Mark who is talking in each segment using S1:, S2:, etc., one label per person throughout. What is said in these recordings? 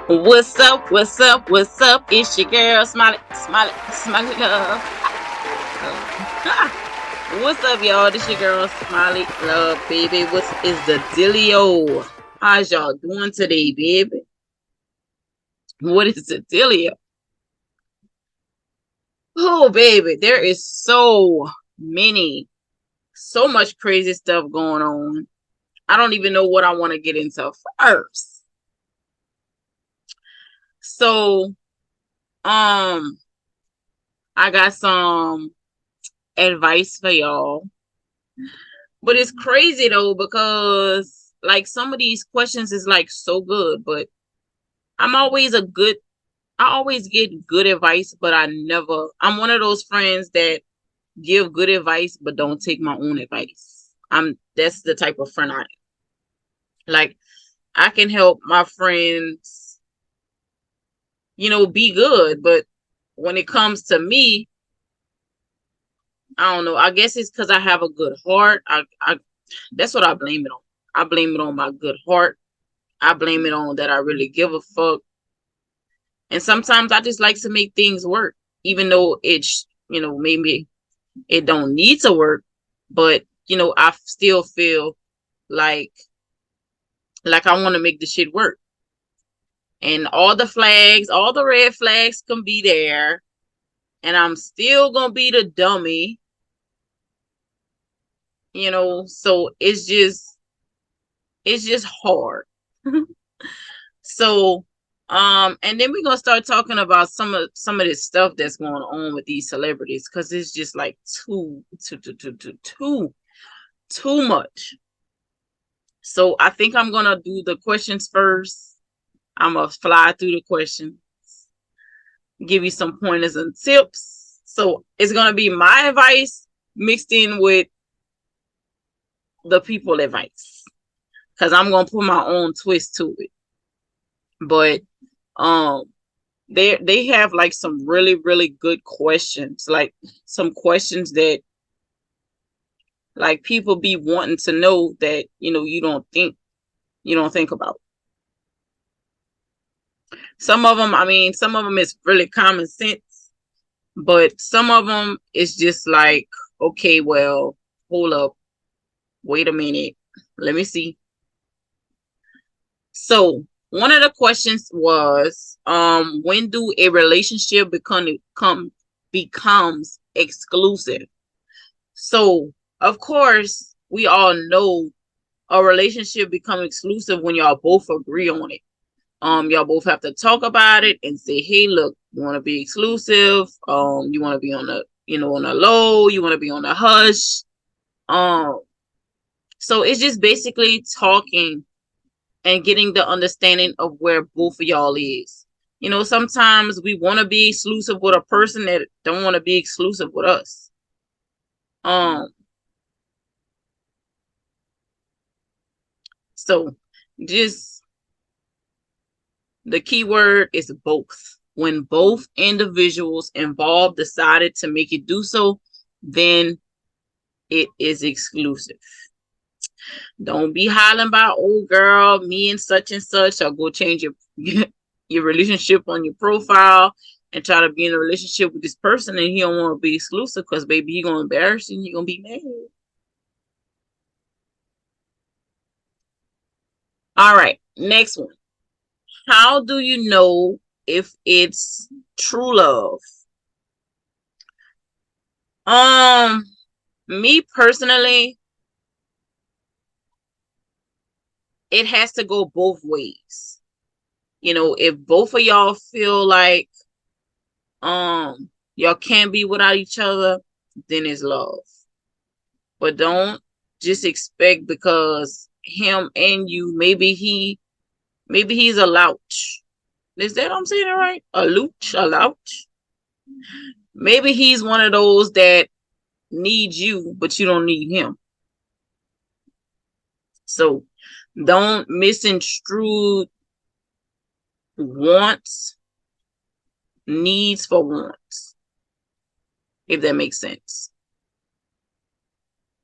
S1: What's up? What's up? What's up? It's your girl, Smiley, Smiley, Smiley Love. What's up, y'all? This your girl, Smiley Love, baby. What is the dealio? How's y'all doing today, baby? What is the dealio? Oh, baby, there is so much crazy stuff going on. I don't even know what I want to get into first. So, um, I got some advice for y'all. But it's crazy though, because like some of these questions is like so good, but I'm always a good I always get good advice, but I'm one of those friends that give good advice but don't take my own advice. That's the type of friend I am. Like I can help my friends, be good, but when it comes to me, I don't know. I guess it's because I have a good heart. I That's what I blame it on. I blame it on my good heart. I blame it on that I really give a fuck. And sometimes I just like to make things work, even though maybe it don't need to work. But, I still feel like I want to make the shit work. And all the red flags can be there. And I'm still going to be the dummy, so it's just hard. So, and then we're gonna start talking about some of this stuff that's going on with these celebrities, because it's just like too much. So I think I'm gonna do the questions first. I'm gonna fly through the questions, give you some pointers and tips. So it's gonna be my advice mixed in with the people advice, because I'm gonna put my own twist to it. But um they have like some really really good questions, like some questions that like people be wanting to know that you don't think about. Some of them is really common sense, but some of them is just like, okay, well, hold up, wait a minute, let me see. So one of the questions was, when do a relationship becomes exclusive? So, of course, we all know a relationship become exclusive when y'all both agree on it. Y'all both have to talk about it and say, "Hey, look, you want to be exclusive. You want to be on the low. You want to be on the hush." Um, so it's just basically talking and getting the understanding of where both of y'all is. Sometimes we want to be exclusive with a person that don't want to be exclusive with us. Um, so just the key word is both. When both individuals involved decided to make it do so, then it is exclusive. Don't be hollering about, oh girl, me and such, or go change your your relationship on your profile and try to be in a relationship with this person and he don't want to be exclusive because baby he gonna embarrass you and you're gonna be mad. All right, next one. How do you know if it's true love? Um, Me personally, it has to go both ways. If both of y'all feel like y'all can't be without each other, then it's love. But don't just expect because him and you, maybe he's a louch. Is that I'm saying it right? A louch. Maybe he's one of those that needs you, but you don't need him. So don't misconstrue wants, needs for wants, if that makes sense.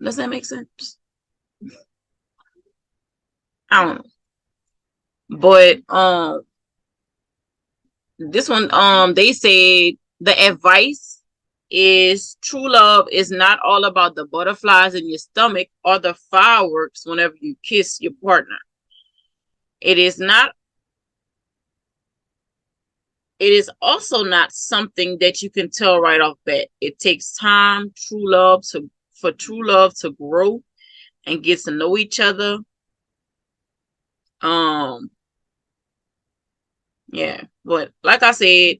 S1: Does that make sense? I don't know. But This one, they said the advice is true love is not all about the butterflies in your stomach or the fireworks whenever you kiss your partner. It is not, it is also not something that you can tell right off bat. It takes time, for true love to grow and get to know each other. Um, yeah, but like I said,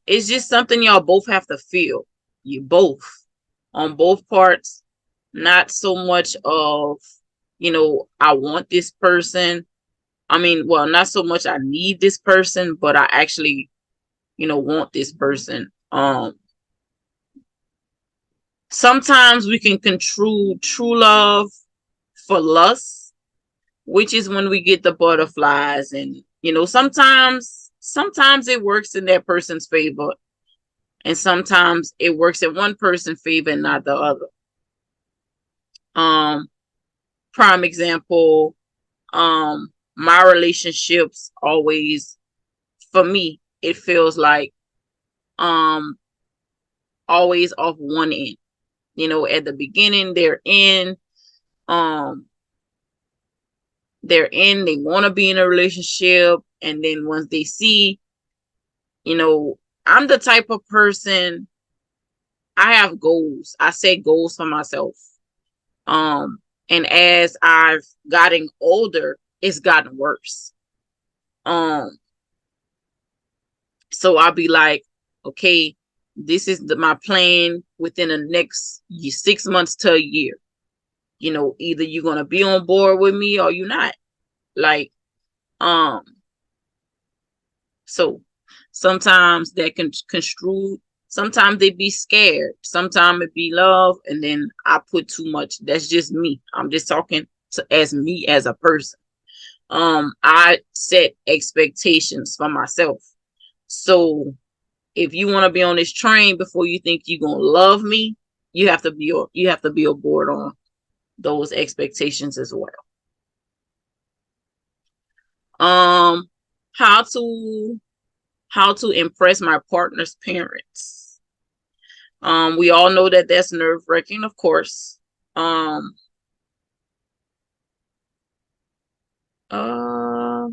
S1: it's just something y'all both have to feel. You both on both parts, not so much of, I want this person. I mean, well, not so much I need this person, but I actually, want this person. Sometimes we can control true love for lust, which is when we get the butterflies, and sometimes it works in that person's favor, and sometimes it works in one person's favor and not the other. um Prime example, my relationships always, for me, it feels like um always off one end. At the beginning, um they want to be in a relationship, and then once they see, you know I'm the type of person, I have goals. I set goals for myself. um and as I've gotten older, it's gotten worse. um so I'll be like, okay, this is my plan within the next 6 months to a year. Either you're gonna be on board with me or you're not. Like, um so sometimes that can construe, sometimes they be scared, sometimes it be love, and then I put too much. That's just me. I'm just talking as me as a person. I set expectations for myself. So if you want to be on this train before you think you're gonna love me, you have to be aboard on those expectations as well. Um, how to impress my partner's parents. We all know that that's nerve wracking, of course. Um, uh,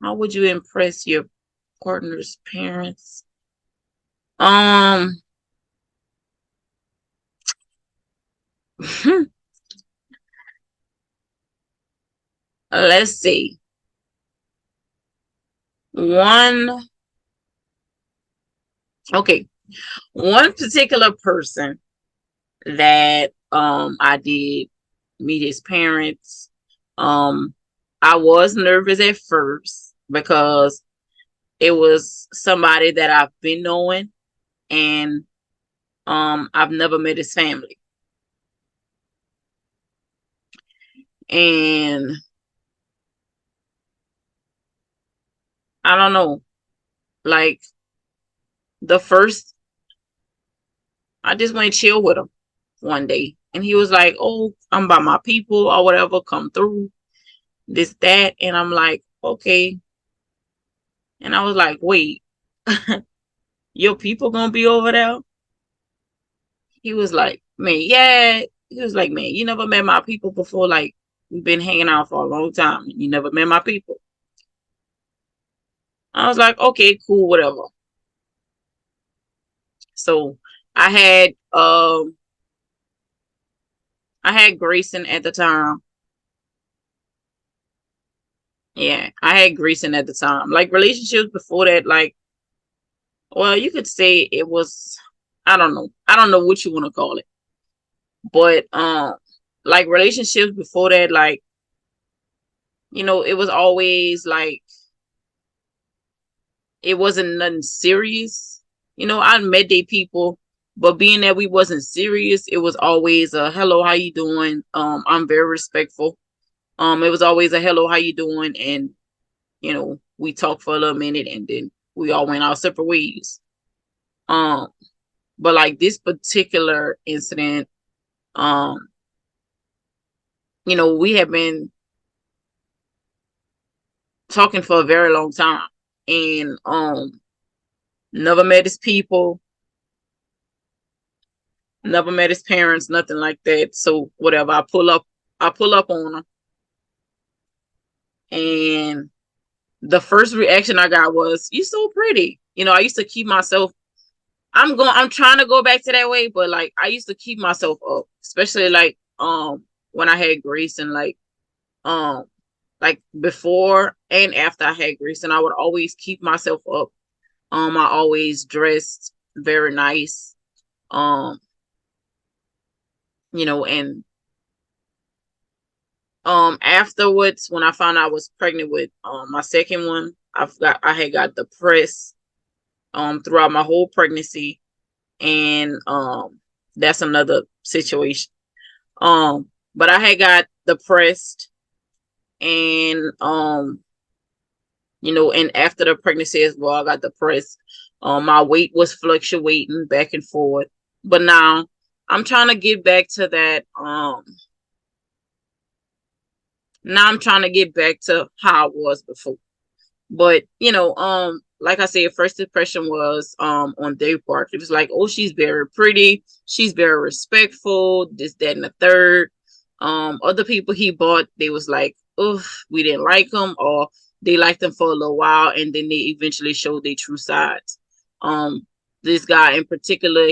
S1: how would you impress your partner's parents? Um, let's see. One, okay, one particular person that I did meet his parents. Um, I was nervous at first because it was somebody that I've been knowing, and I've never met his family. And I don't know, like, the first, I just went chill with him one day, and he was like, "Oh, I'm by my people or whatever, come through, this, that." And I'm like, "Okay." And I was like, "Wait, your people gonna be over there?" He was like, "Man, yeah." He was like, "Man, you never met my people before. Like, we've been hanging out for a long time, and you never met my people." I was like, "Okay, cool, whatever." So I had um I had Grayson at the time. Yeah, I had Grayson at the time. Like, relationships before that, like, well, you could say it was, I don't know. I don't know what you want to call it. But like, relationships before that, like, it was always like, it wasn't nothing serious. I met day people, but being that we wasn't serious, it was always a hello, how you doing? I'm very respectful. It was always a hello, how you doing? And we talked for a little minute, and then we all went our separate ways. Um, but like, this particular incident, um, we have been talking for a very long time, and never met his people, never met his parents, nothing like that. So whatever, I pull up on him, and the first reaction I got was, "You so pretty." I used to keep myself. I'm trying to go back to that way, but like I used to keep myself up, especially like when I had Grace, and um like before and after I had Grace, and I would always keep myself up. I always dressed very nice. Um, and afterwards, when I found out I was pregnant with my second one, I had got depressed throughout my whole pregnancy, and that's another situation. But I had got depressed, and and after the pregnancy as well, I got depressed. My weight was fluctuating back and forth, but now I'm trying to get back to that. Now I'm trying to get back to how I was before. But like I said, first impression was on Dave Park. It was like, oh, she's very pretty, she's very respectful, this, that, and the third. Other people he bought, they was like, oh, we didn't like him, or they liked him for a little while, and then they eventually showed their true sides. This guy in particular,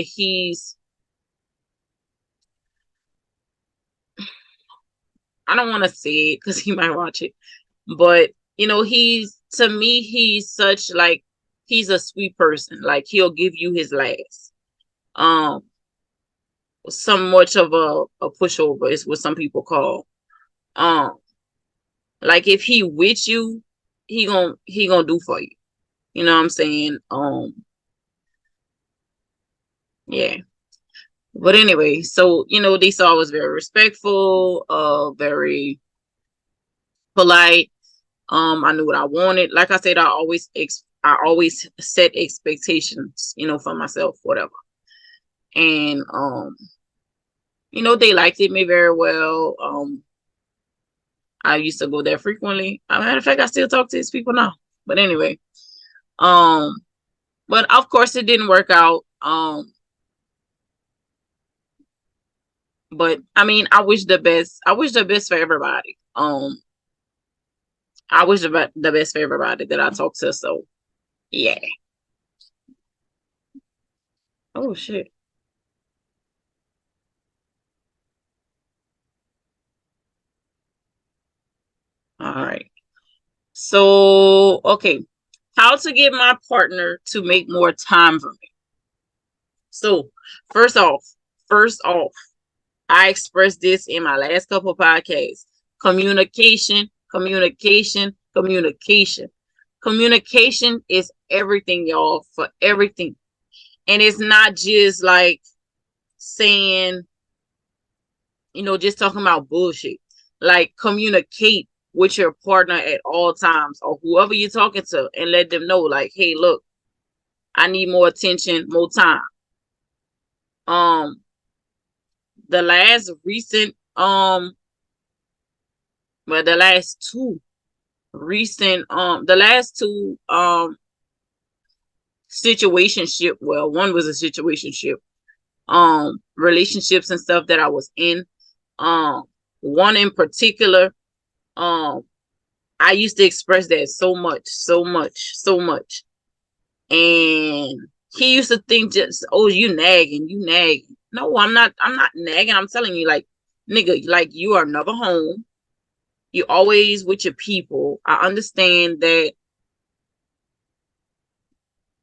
S1: I don't want to say it because he might watch it, but he's to me, he's such like he's a sweet person. Like he'll give you his last. Um, some much of a pushover is what some people call. Um, like if he with you, he gonna do for you. You know what I'm saying? Yeah. But anyway, so they saw I was very respectful, very polite. I knew what I wanted. Like I said, I always set expectations, for myself, whatever. And they liked it me very well. I used to go there frequently. As a matter of fact, I still talk to these people now. But anyway, um, but of course it didn't work out. But I mean, I wish the best. I wish the best for everybody. I wish the best for everybody that I talk to. So yeah. Oh shit. All right. So okay, how to get my partner to make more time for me. So first off, first off, I expressed this in my last couple of podcasts. Communication, communication, communication. Communication is everything, y'all, for everything. And it's not just like saying, just talking about bullshit. Like communicate with your partner at all times, or whoever you're talking to, and let them know, like, hey, look, I need more attention, more time. Um, the last recent, well, the last two recent, the last two, situationship. Well, one was a situationship, relationships and stuff that I was in. Um, one in particular, um, I used to express that so much, so much, so much, and he used to think just, oh, you nagging, you nagging. No, I'm not. I'm not nagging. I'm telling you, like, nigga, like you are never home. You always with your people. I understand that.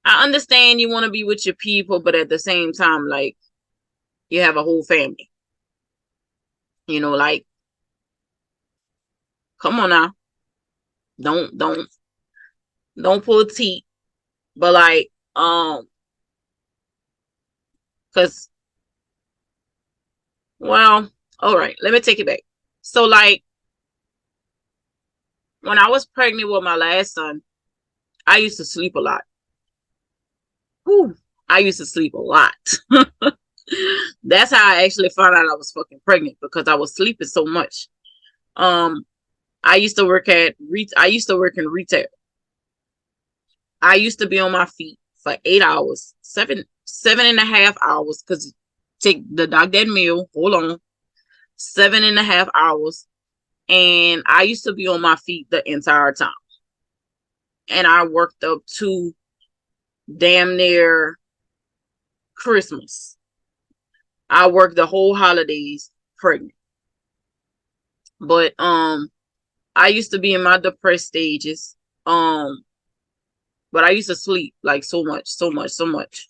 S1: I understand you want to be with your people, but at the same time, like you have a whole family. Like, come on now. Don't don't don't pull teeth. But like, cause well, all right, let me take it back. So like when I was pregnant with my last son, I used to sleep a lot. Whew, I used to sleep a lot. That's how I actually found out I was fucking pregnant, because I was sleeping so much. Um, I used to work in retail. I used to be on my feet for 8 hours, seven and a half hours, because take the dog that meal, hold on, 7.5 hours. And I used to be on my feet the entire time. And I worked up to damn near Christmas. I worked the whole holidays pregnant. But I used to be in my depressed stages. But I used to sleep like so much, so much, so much.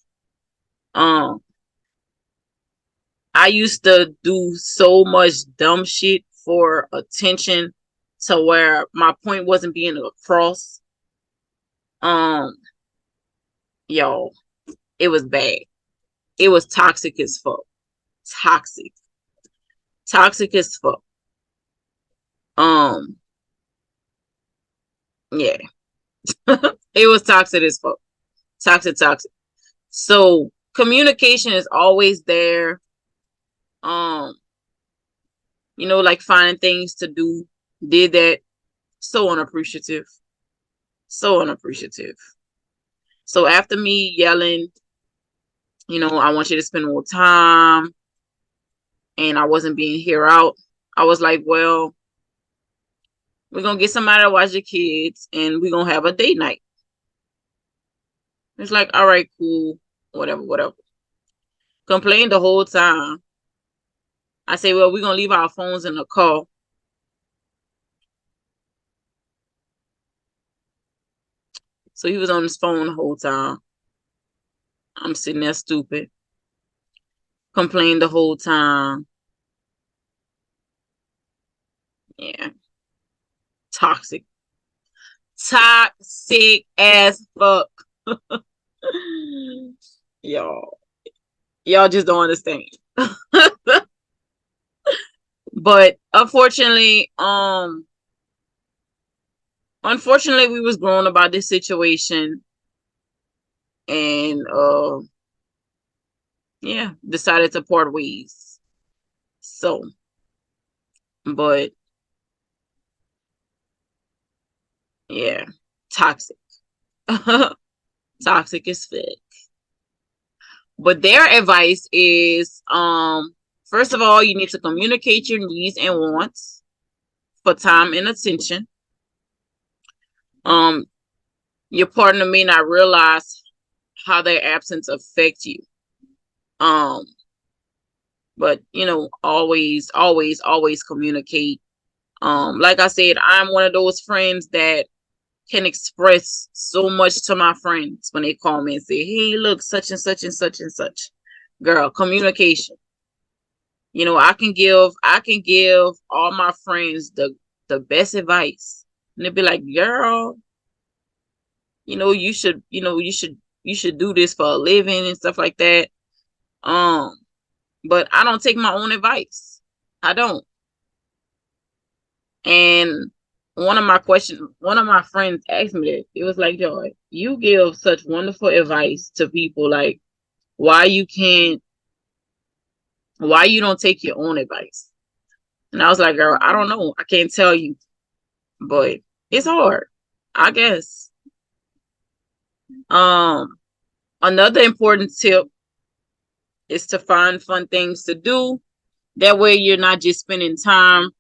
S1: Um, I used to do so much dumb shit for attention to where my point wasn't being across. Um, Y'all, it was bad. It was toxic as fuck. Toxic. Toxic as fuck. Um, yeah. It was toxic as fuck. Toxic, toxic. So communication is always there. Um, like finding things to do. Did that. So unappreciative. So unappreciative. So after me yelling, I want you to spend more time, and I wasn't being hear out, I was like, well, we're gonna get somebody to watch the kids and we're gonna have a date night. It's like, all right, cool, whatever, whatever. Complained the whole time. I say, well, we're gonna leave our phones in the car. So he was on his phone the whole time. I'm sitting there stupid. Complained the whole time. Yeah. Toxic. Toxic as fuck. Y'all. Y'all just don't understand. But unfortunately we was grown about this situation, and yeah, decided to part ways. So, but yeah, toxic. Toxic as fuck. But their advice is, first of all, you need to communicate your needs and wants for time and attention. Your partner may not realize how their absence affect you. But always, always, always communicate. Like I said, I'm one of those friends that can express so much to my friends when they call me and say, hey, look, such and such and such and such. Girl, communication. I can give all my friends the best advice. And they'll be like, girl, you should do this for a living and stuff like that. But I don't take my own advice. I don't. And one of my friends asked me that. It was like, Joy, you give such wonderful advice to people. Like, why you don't take your own advice? And I was like, girl, I don't know. I can't tell you, but it's hard, I guess. Another important tip is to find fun things to do. That way you're not just spending time,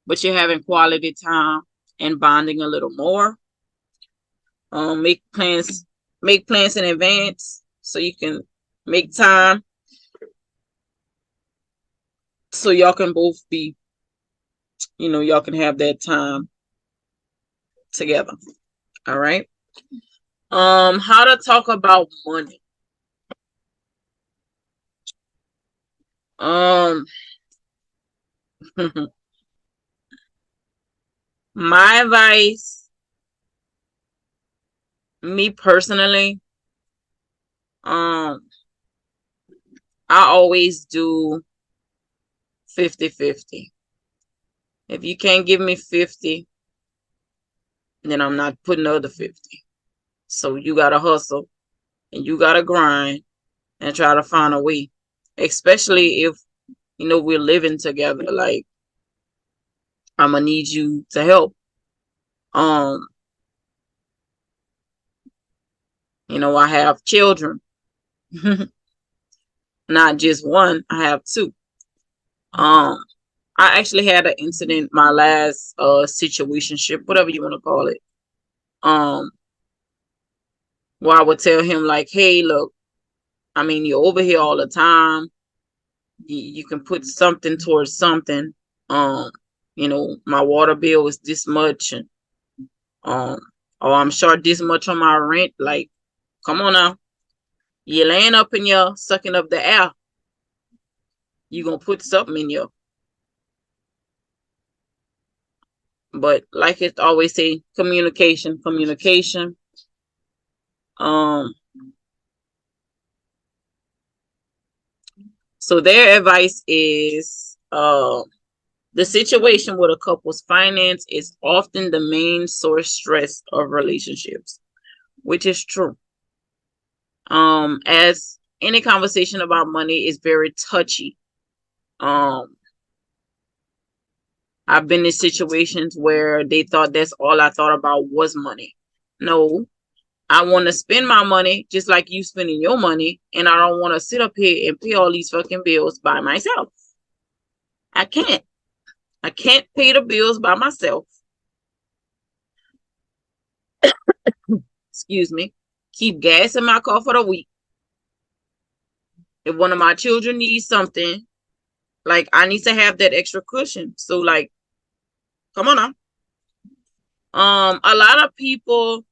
S1: but you're having quality time and bonding a little more. Make plans in advance so you can make time, so y'all can both be, y'all can have that time together. All right. How to talk about money. My advice, me personally, I always do 50-50. If you can't give me 50, then I'm not putting the other 50. So you gotta hustle and you gotta grind and try to find a way. Especially if we're living together. Like, I'm gonna need you to help. I have children. Not just one, I have two. I actually had an incident my last situationship, whatever you want to call it. Where I would tell him like, hey, look, I mean, you're over here all the time. You can put something towards something. My water bill is this much, and um, oh, I'm short this much on my rent. Like, come on now, you're laying up in your sucking up the air. You gonna put something in your. But like it always say, communication. Um, so their advice is, the situation with a couple's finance is often the main source stress of relationships, which is true. As any conversation about money is very touchy. Um, I've been in situations where they thought that's all I thought about was money. No, I want to spend my money just like you spending your money, and I don't want to sit up here and pay all these fucking bills by myself. I can't. I can't pay the bills by myself. Excuse me. Keep gas in my car for the week. If one of my children needs something, like I need to have that extra cushion. So like, come on now. A lot of people,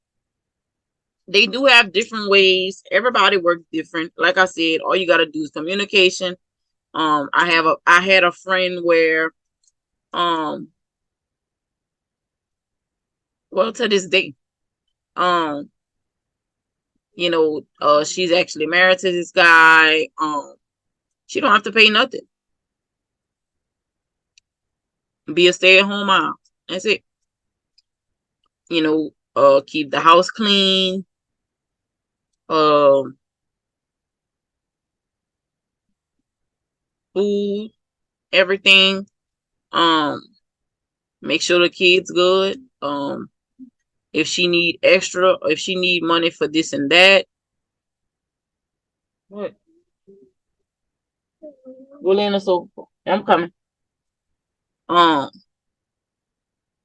S1: they do have different ways. Everybody works different. Like I said, all you gotta do is communication. I had a friend where um well, to this day, um she's actually married to this guy. She don't have to pay nothing. Be a stay-at-home mom. That's it. Keep the house clean. Um, Food, everything. Um, Make sure the kid's good. If she need extra, if she need money for this and that. What? Go lay on the sofa. I'm coming. Um,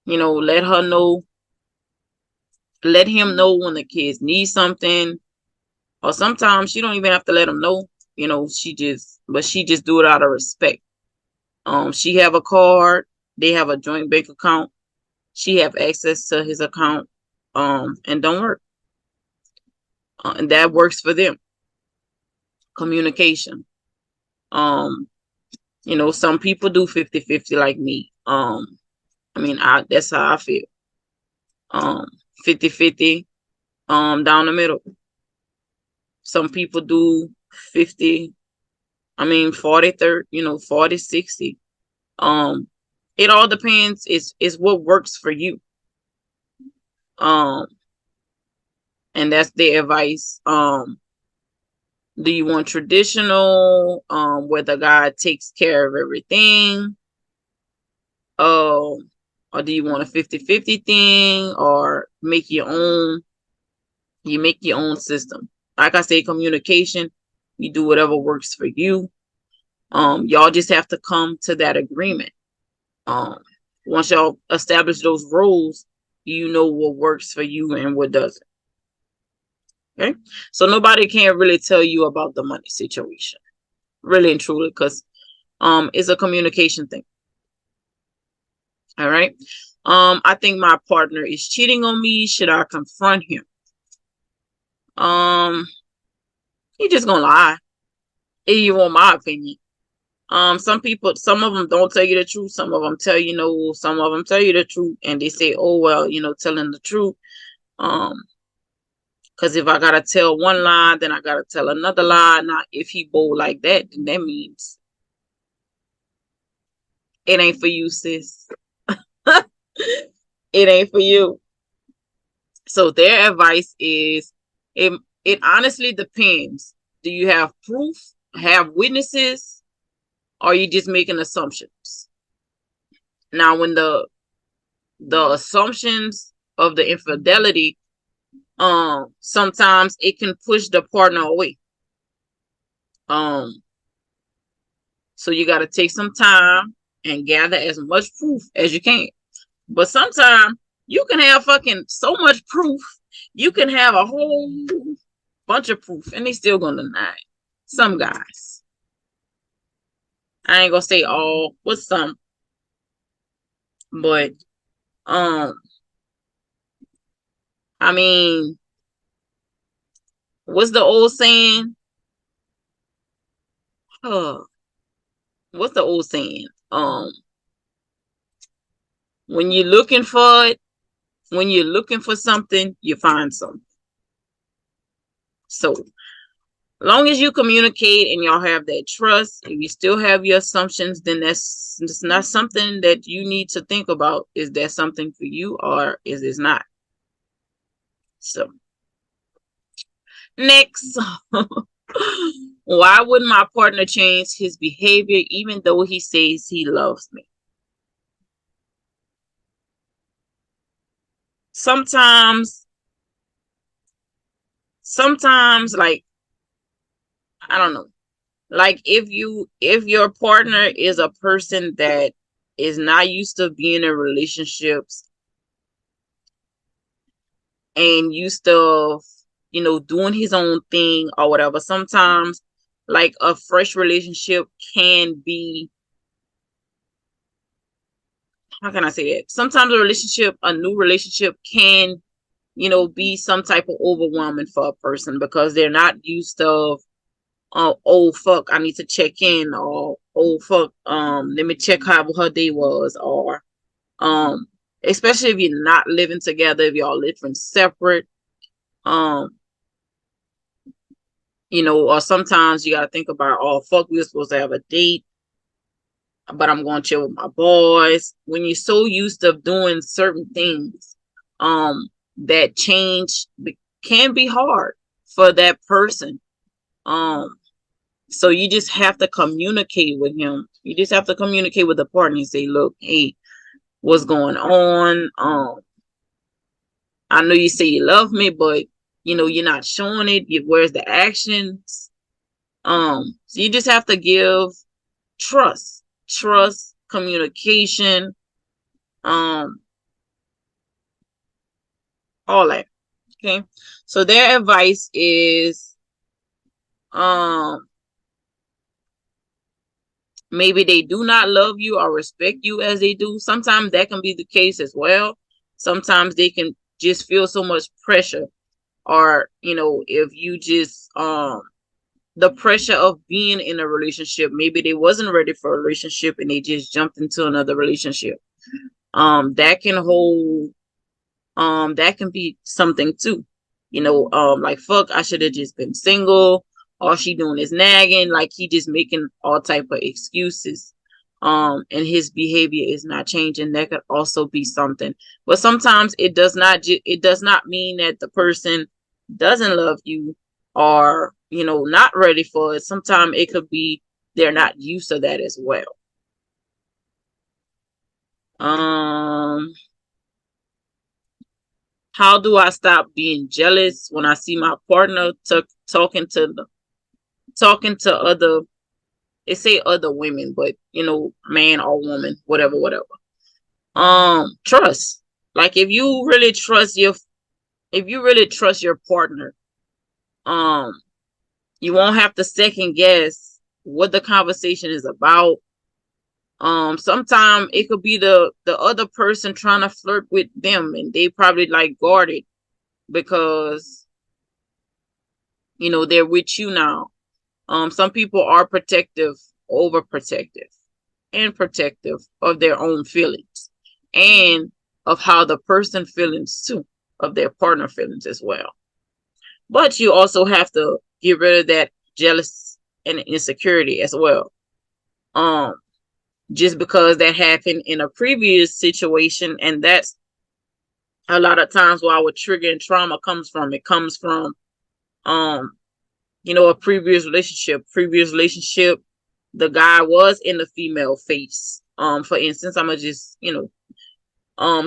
S1: let her know, let him know when the kids need something. Or sometimes she don't even have to let him know. She just do it out of respect. She have a card. They have a joint bank account. She have access to his account. And don't work. And that works for them. Communication. Um, some people do 50-50 like me. That's how I feel. 50-50, down the middle. Some people do 50, 40-30, 40-60. It all depends. It's what works for you. Um, and that's their advice. Do you want traditional, where the guy takes care of everything? Or do you want a 50-50 thing, or make your own? You make your own system. Like I say, communication, you do whatever works for you. Y'all just have to come to that agreement. Once y'all establish those rules, you know what works for you and what doesn't. Okay, so nobody can really tell you about the money situation, really and truly, because it's a communication thing. All right. I think my partner is cheating on me. Should I confront him? He just gonna lie. If you want my opinion. Some of them don't tell you the truth. Some of them tell you no. Some of them tell you the truth, and they say, "Oh well, telling the truth." Because if I gotta tell one lie, then I gotta tell another lie. Now, if he bold like that, then that means it ain't for you, sis. It ain't for you. So their advice is, it honestly depends. Do you have proof? Have witnesses? Or are you just making assumptions? Now, when the assumptions of the infidelity, sometimes it can push the partner away. So you got to take some time and gather as much proof as you can. But sometimes you can have fucking so much proof. You can have a whole bunch of proof and they still gonna deny it. Some guys. I ain't gonna say all, with some. But I mean, what's the old saying? What's the old saying? When you're looking for it, when you're looking for something, you find something. So long as you communicate and y'all have that trust, if you still have your assumptions, then that's not something that you need to think about. Is that something for you or is it not? So next. Why would my partner change his behavior even though he says he loves me? Sometimes, like, I don't know. Like if your partner is a person that is not used to being in relationships and used to, doing his own thing or whatever, sometimes like a fresh relationship can be, how can I say that? Sometimes a new relationship can, be some type of overwhelming for a person because they're not used to, oh fuck, I need to check in, or oh fuck, let me check how her day was, or especially if you're not living together, if y'all living separate, um, or sometimes you gotta think about, oh fuck, we were supposed to have a date, but I'm going to chill with my boys. When you're so used to doing certain things, that change can be hard for that person. So you just have to communicate with him. You just have to communicate with the partner and say, look, hey, what's going on? I know you say you love me, but you're not showing it. Where's the actions? So you just have to give trust, communication, all that. Okay. So their advice is, maybe they do not love you or respect you as they do. Sometimes that can be the case as well. Sometimes they can just feel so much pressure, or if you just the pressure of being in a relationship, maybe they wasn't ready for a relationship and they just jumped into another relationship. That can hold, that can be something too. Like fuck, I should have just been single. All she doing is nagging, like he just making all type of excuses. And his behavior is not changing. That could also be something. But sometimes it does not mean that the person doesn't love you or not ready for it. Sometimes it could be they're not used to that as well. How do I stop being jealous when I see my partner talking to other, they say other women, but man or woman, whatever. Trust. Like if you really trust your partner, you won't have to second guess what the conversation is about. Sometimes it could be the other person trying to flirt with them and they probably like guarded because they're with you now. Some people are overprotective and protective of their own feelings and of how the person feelings too, of their partner feelings as well. But you also have to get rid of that jealous and insecurity as well. Just because that happened in a previous situation, and that's a lot of times where our trigger and trauma comes from. It comes from a previous relationship. The guy was in the female face. For instance, I'm gonna just,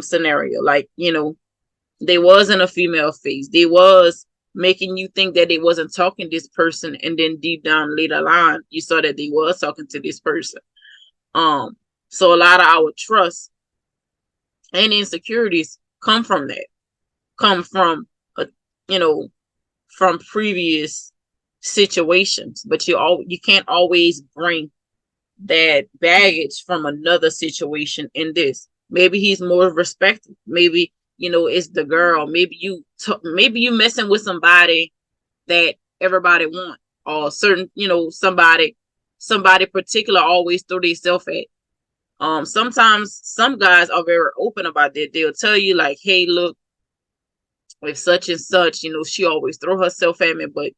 S1: scenario, like, they was in a female phase. They was making you think that they wasn't talking to this person, and then deep down later line, you saw that they was talking to this person. So a lot of our trust and insecurities come from that, come from a, you know, from previous situations. But you can't always bring that baggage from another situation in this. Maybe he's more respected. Maybe, it's the girl. Maybe you messing with somebody that everybody want, or certain, somebody particular always throw themselves at. Sometimes some guys are very open about that. They'll tell you like, hey, look, if such and such, she always throw herself at me, but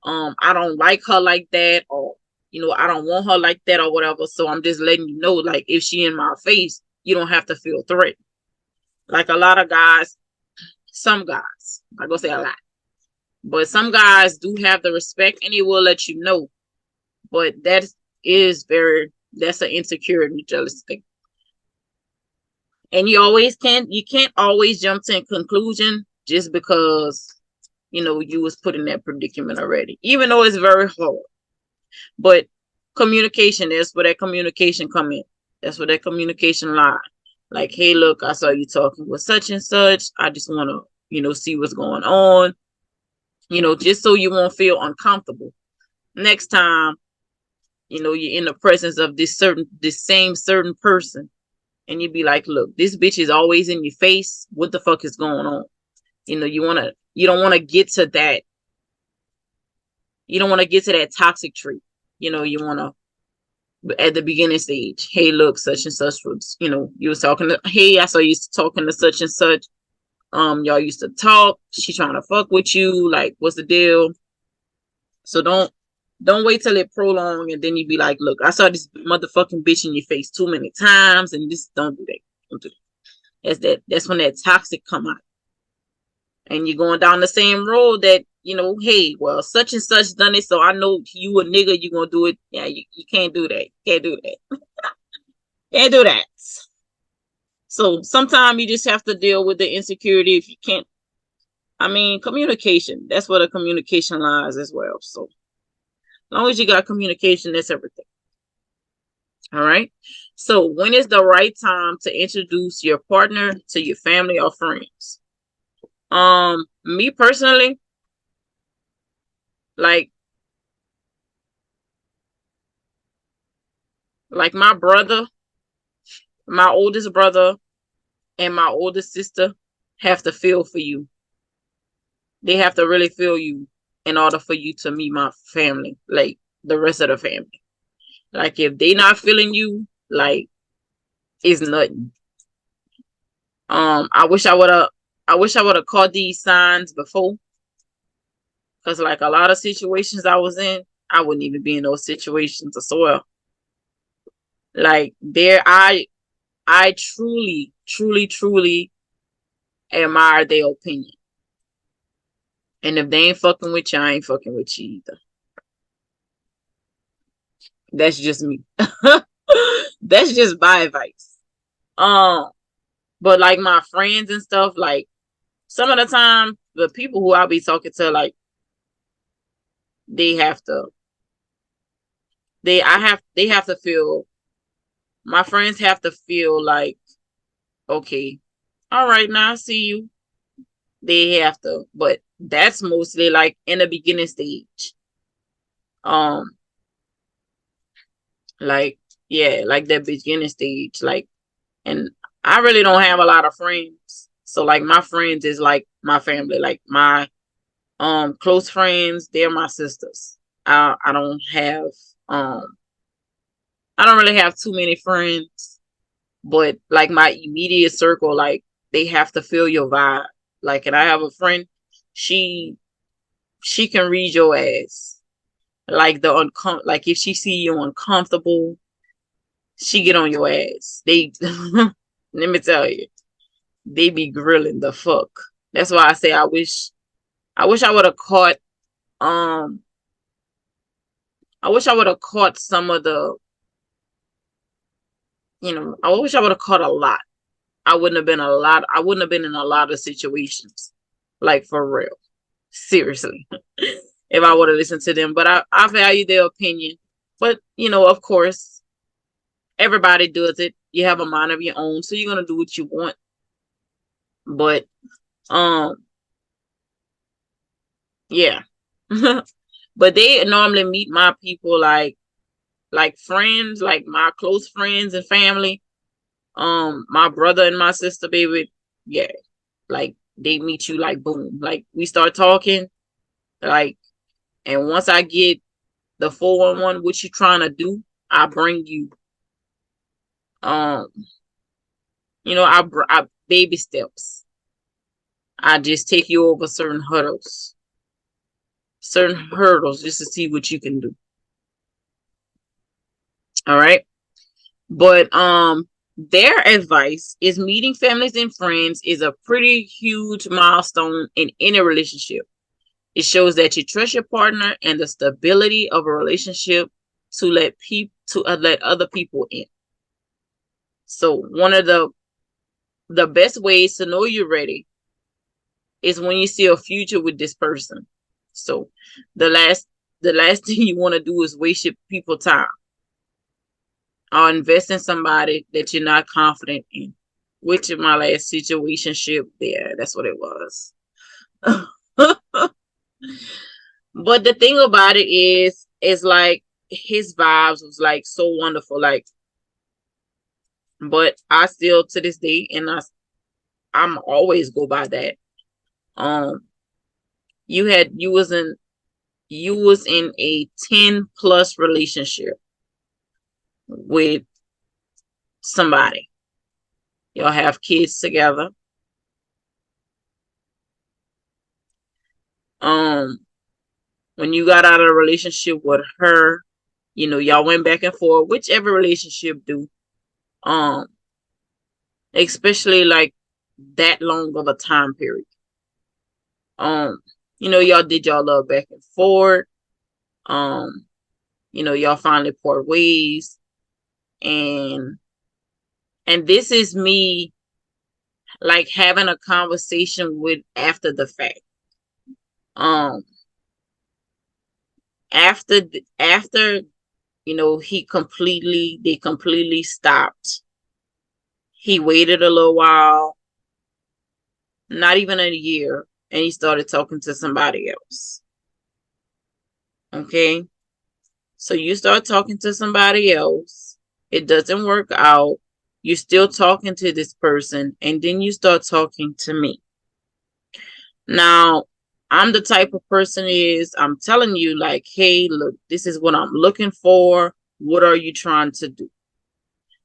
S1: I don't like her like that, or I don't want her like that, or whatever. So I'm just letting you know, like, if she in my face, you don't have to feel threatened. Like a lot of guys, some guys, I'm gonna say a lot, but some guys do have the respect and they will let you know. But that's an insecurity, jealous thing. And you can't always jump to a conclusion just because you was put in that predicament already, even though it's very hard. But communication, that's where that communication come in. That's where that communication lie. Like, hey, look, I saw you talking with such and such. I just want to, see what's going on. Just so you won't feel uncomfortable. Next time, you're in the presence of this same certain person, and you'd be like, look, this bitch is always in your face. What the fuck is going on? You don't want to get to that. You don't want to get to that toxic trait. You want to, at the beginning stage, hey, look, such and such was, you was talking to, hey, I saw you talking to such and such. Y'all used to talk. She trying to fuck with you. Like, what's the deal? So don't wait till it prolong, and then you be like, look, I saw this motherfucking bitch in your face too many times, and don't do that. Don't do that. That's when that toxic come out. And you're going down the same road that, hey, well, such and such done it, so I know you a nigga, you gonna do it. Yeah, you can't do that. Can't do that. Can't do that. So sometimes you just have to deal with the insecurity if you can't. I mean, communication. That's where the communication lies as well. So as long as you got communication, that's everything. All right. So when is the right time to introduce your partner to your family or friends? Me personally, like my brother, my oldest brother, and my oldest sister have to feel for you. They have to really feel you in order for you to meet my family, like the rest of the family. Like, if they not feeling you, like, it's nothing. I wish I would have caught these signs before. Cause like a lot of situations I was in, I wouldn't even be in those situations as well. Like I truly, truly, truly admire their opinion. And if they ain't fucking with you, I ain't fucking with you either. That's just me. That's just my advice. But like my friends and stuff, like some of the time, the people who I'll be talking to, like they have to feel, my friends have to feel like, okay, all right, now I see you. They have to, but that's mostly like in the beginning stage. Like, yeah, like that beginning stage. Like, and I really don't have a lot of friends. So like my friends is like my family. Like my close friends, they're my sisters. I don't have I don't really have too many friends, but like my immediate circle, like they have to feel your vibe. Like, and I have a friend, she can read your ass. Like like if she see you uncomfortable, she get on your ass. They let me tell you, they be grilling the fuck. That's why I say I wish I would have caught um I wish I would have caught some of the I wish I would have caught a lot. I wouldn't have been in a lot of situations. Like, for real. Seriously. If I would have listened to them. But I value their opinion. But, of course, everybody does it. You have a mind of your own, so you're gonna do what you want. But yeah. But they normally meet my people like friends, like my close friends and family. My brother and my sister, baby, yeah. Like, they meet you like boom. Like, we start talking, like, and once I get the 411, what you trying to do, I bring you um I baby steps. I just take you over certain hurdles just to see what you can do. All right. But their advice is meeting families and friends is a pretty huge milestone in any relationship. It shows that you trust your partner and the stability of a relationship to let other people in. So one of the best ways to know you're ready is when you see a future with this person. So the last thing you want to do is waste people time or invest in somebody that you're not confident in. Which in my last situationship, yeah, that's what it was. But the thing about it is like his vibes was like so wonderful, like, but I still to this day, and I'm always go by that. Um, you was in a 10 plus relationship with somebody. Y'all have kids together. Um, when you got out of a relationship with her, y'all went back and forth, whichever relationship do. Um, especially like that long of a time period. Um, y'all did y'all love back and forth. Um, y'all finally part ways, and this is me like having a conversation with after the fact. Um, after they completely stopped. He waited a little while, not even a year, and he started talking to somebody else. Okay. So you start talking to somebody else. It doesn't work out. You're still talking to this person, and then you start talking to me. Now, I'm the type of person I'm telling you, like, hey, look, this is what I'm looking for. What are you trying to do?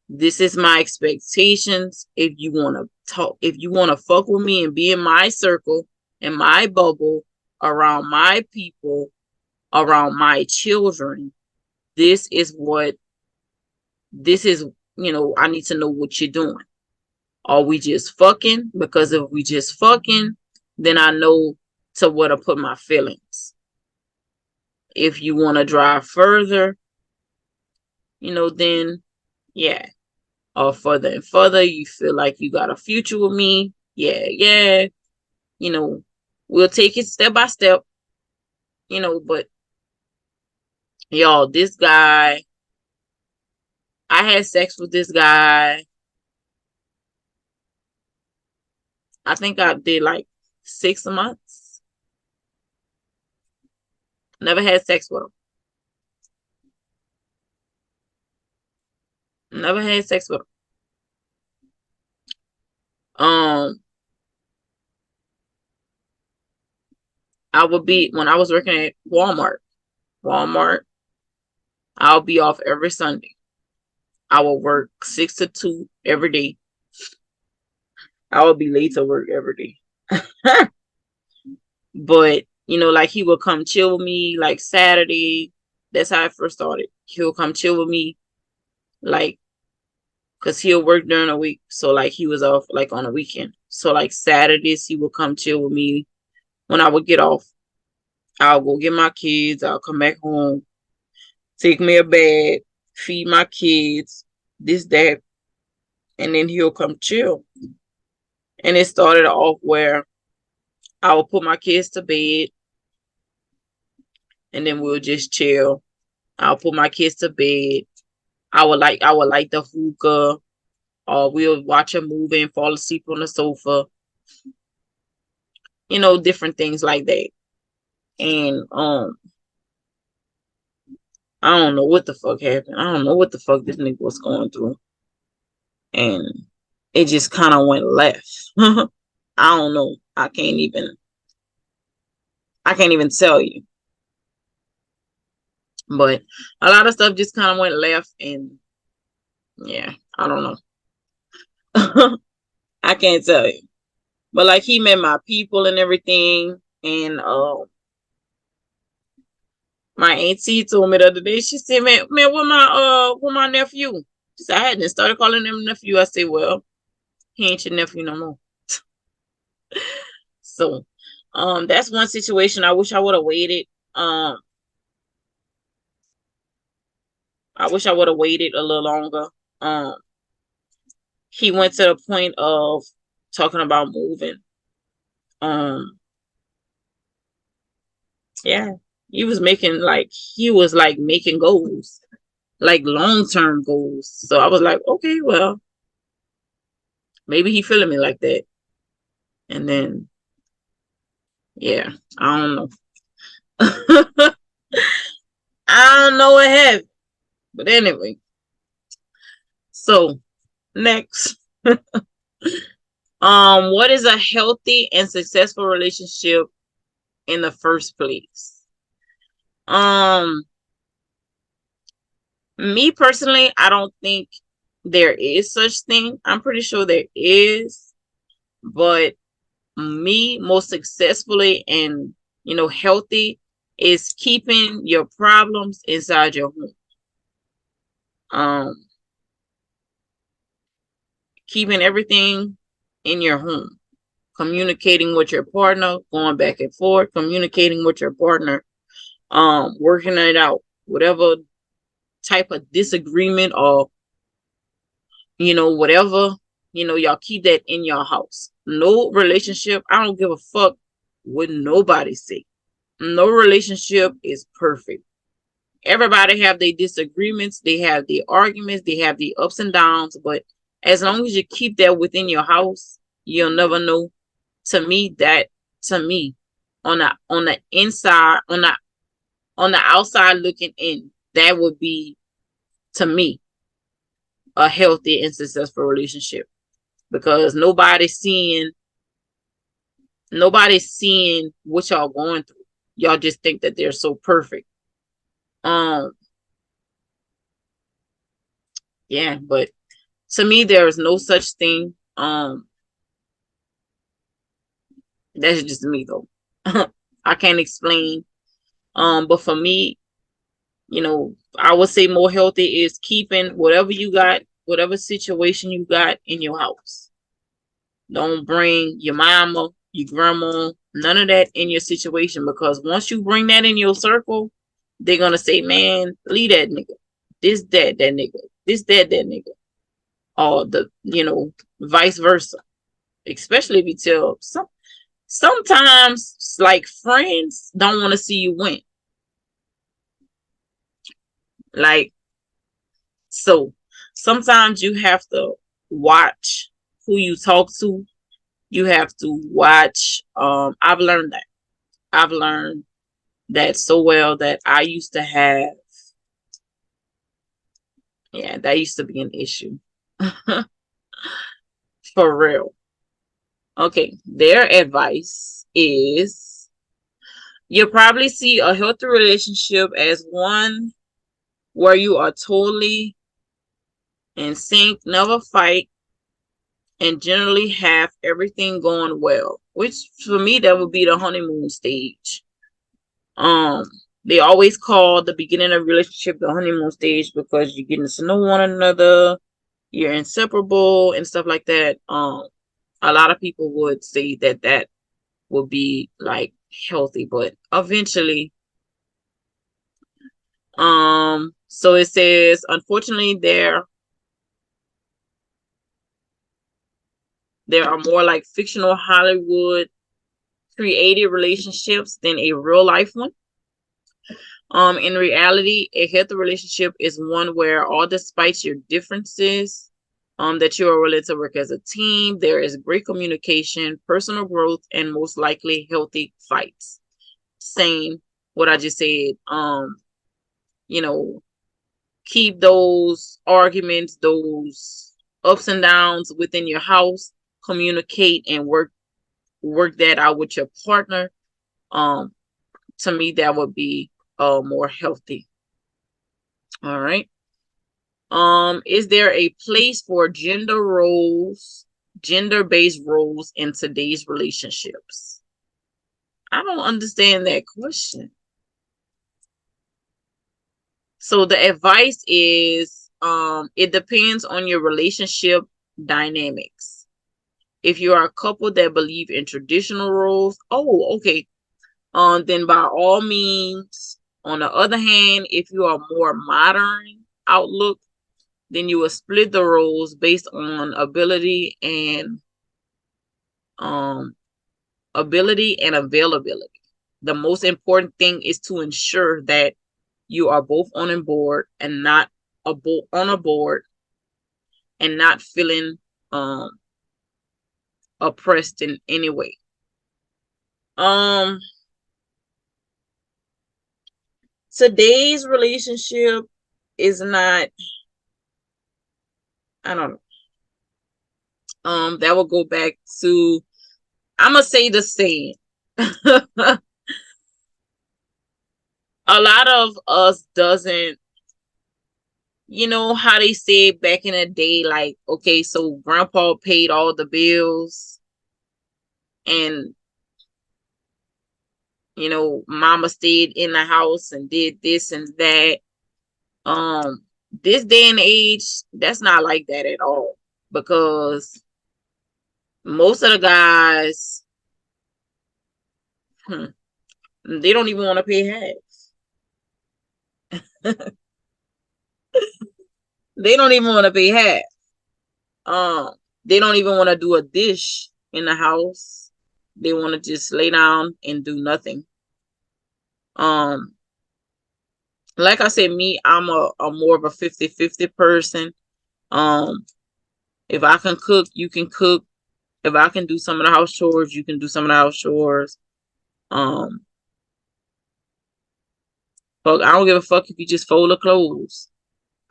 S1: This is my expectations. If you want to talk, if you want to fuck with me and be in my circle, in my bubble, around my people, around my children, this is I need to know what you're doing. Are we just fucking? Because if we just fucking, then I know to where to put my feelings. If you want to drive further, then yeah. Or further and further, you feel like you got a future with me. Yeah. We'll take it step by step. But y'all, this guy, I had sex with this guy. I think I did like 6 months. Never had sex with him. Never had sex with him. I would be when I was working at Walmart. I'll be off every Sunday. I will work 6 to 2 every day. I would be late to work every day. But like he would come chill with me like Saturday. That's how I first started. He'll come chill with me, like, cause he'll work during the week. So like he was off like on a weekend. So like Saturdays he would come chill with me. When I would get off, I'll go get my kids. I'll come back home, take me a bath, feed my kids, this, that. and then he'll come chill. And it started off where I would put my kids to bed, and then we'll just chill. I'll put my kids to bed. I would light the hookah, or we'll watch a movie and fall asleep on the sofa. Different things like that. And I don't know what the fuck happened. I don't know what the fuck this nigga was going through. And it just kind of went left. I don't know. I can't even tell you. But a lot of stuff just kind of went left, and yeah, I don't know. I can't tell you. But like, he met my people and everything, and my auntie told me the other day, she said, man, with my nephew. She said, I hadn't started calling him nephew. I said, well, he ain't your nephew no more. So that's one situation. I wish I would have waited. I wish I would have waited a little longer. He went to the point of talking about moving. Yeah, he was making goals, like long-term goals. So I was like, okay, well, maybe he feeling me like that. And then, yeah, I don't know. I don't know what happened. But anyway, so next. What is a healthy and successful relationship in the first place? Me personally, I don't think there is such thing. I'm pretty sure there is, but me most successfully and healthy is keeping your problems inside your home. Keeping everything in your home, communicating with your partner, going back and forth, communicating with your partner, working it out, whatever type of disagreement or whatever, y'all keep that in your house. No relationship, I don't give a fuck what nobody say. No relationship is perfect. Everybody have their disagreements, they have the arguments, they have the ups and downs, but as long as you keep that within your house, you'll never know. To me, on the inside, on the outside looking in, that would be, to me, a healthy and successful relationship, because nobody's seeing what y'all going through. Y'all just think that they're so perfect. Yeah, but to me, there is no such thing. That's just me though. I can't explain. But for me, I would say more healthy is keeping whatever you got, whatever situation you got in your house. Don't bring your mama, your grandma, none of that in your situation, because once you bring that in your circle, they're gonna say, man, leave that nigga. This, that nigga. This, that nigga. Or vice versa. Especially if you tell sometimes like friends don't want to see you win. Like, so sometimes you have to watch who you talk to. You have to watch. I've learned that so well, that I used to have. Yeah, that used to be an issue. For real. Okay, their advice is, you'll probably see a healthy relationship as one where you are totally in sync, never fight, and generally have everything going well. Which for me, that would be the honeymoon stage. They always call the beginning of a relationship the honeymoon stage, because you're getting to know one another, you're inseparable and stuff like that. A lot of people would say that would be like healthy, but eventually, so it says, unfortunately, there There are more like fictional Hollywood created relationships than a real life one. In reality, a healthy relationship is one where all despite your differences, that you are willing to work as a team. There is great communication, personal growth, and most likely healthy fights. Same what I just said. You know, keep those arguments, those ups and downs within your house. Communicate and work that out with your partner. To me, that would be more healthy. All right. Is there a place for gender-based roles in today's relationships? I don't understand that question. So the advice is, it depends on your relationship dynamics. If you are a couple that believe in traditional roles, oh, okay. Then by all means. On the other hand, if you are more modern outlook, then you will split the roles based on ability and availability. The most important thing is to ensure that you are both on board and not on a board and not feeling oppressed in any way. Today's relationship is not, I don't know. That will go back to, I'm gonna say the same. A lot of us doesn't, you know how they said back in the day, like, okay, so grandpa paid all the bills and, you know, mama stayed in the house and did this and that. This day and age, that's not like that at all, because most of the guys, they don't even want to pay half. They don't even want to pay half. They don't even want to do a dish in the house. They want to just lay down and do nothing. Like I said, me, I'm a more of a 50-50 person. If I can cook, you can cook. If I can do some of the house chores, you can do some of the house chores. Fuck, I don't give a fuck if you just fold the clothes.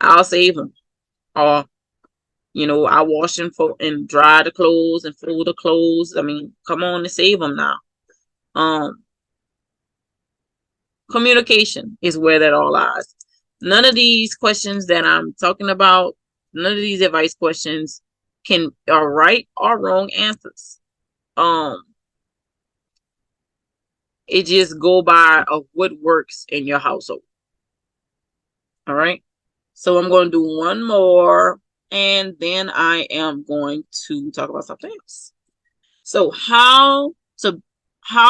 S1: I'll save them. Or, you know, I wash and dry the clothes and fold the clothes. I mean, come on and save them now. Communication is where that all lies. None of these questions that I'm talking about, none of these advice questions are right or wrong answers. It just go by of what works in your household. All right. So I'm going to do one more, and then I am going to talk about something else. So how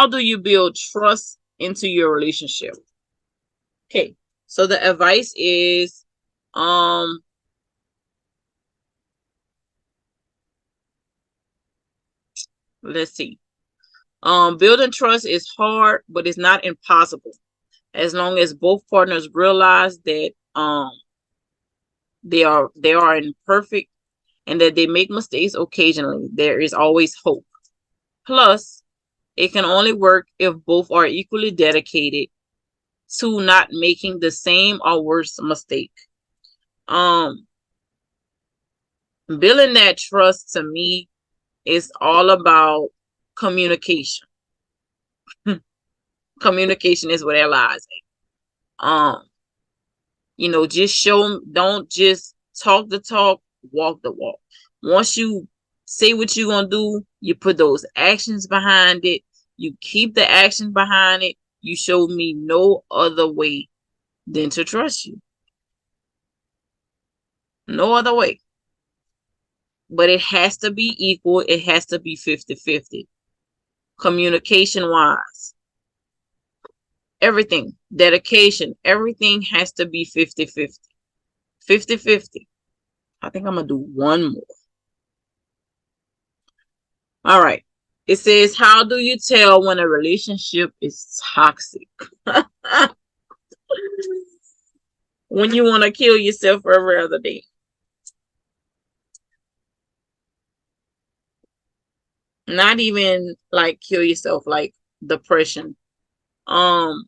S1: do you build trust into your relationship? Okay. So the advice is, let's see. Building trust is hard, but it's not impossible. As long as both partners realize that they are imperfect and that they make mistakes occasionally, there is always hope. Plus, it can only work if both are equally dedicated to not making the same or worse mistake. Building that trust, to me, is all about communication. Communication is where that lies at. You know, don't just talk the talk, walk the walk. Once you say what you're gonna do, you put those actions behind it. You keep the action behind it. You show me no other way than to trust you. No other way. But it has to be equal. It has to be 50-50. Communication wise. Everything. Dedication. Everything has to be 50-50. 50-50. I think I'm going to do one more. All right. It says, how do you tell when a relationship is toxic? When you want to kill yourself every other day. Not even like kill yourself, like depression. Um,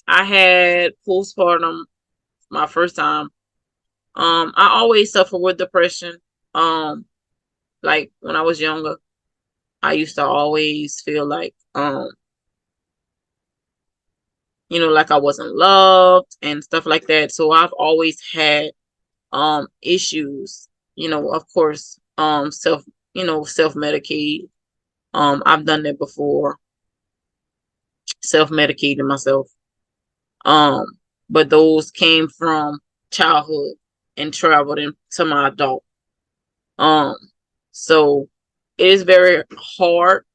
S1: I had postpartum my first time. I always suffer with depression. Um, like when I was younger, I used to always feel like like I wasn't loved and stuff like that. So I've always had issues, of course, self-medicate. I've done that before, self-medicating myself. Um, but those came from childhood and traveled into my adult. Um, so it is very hard.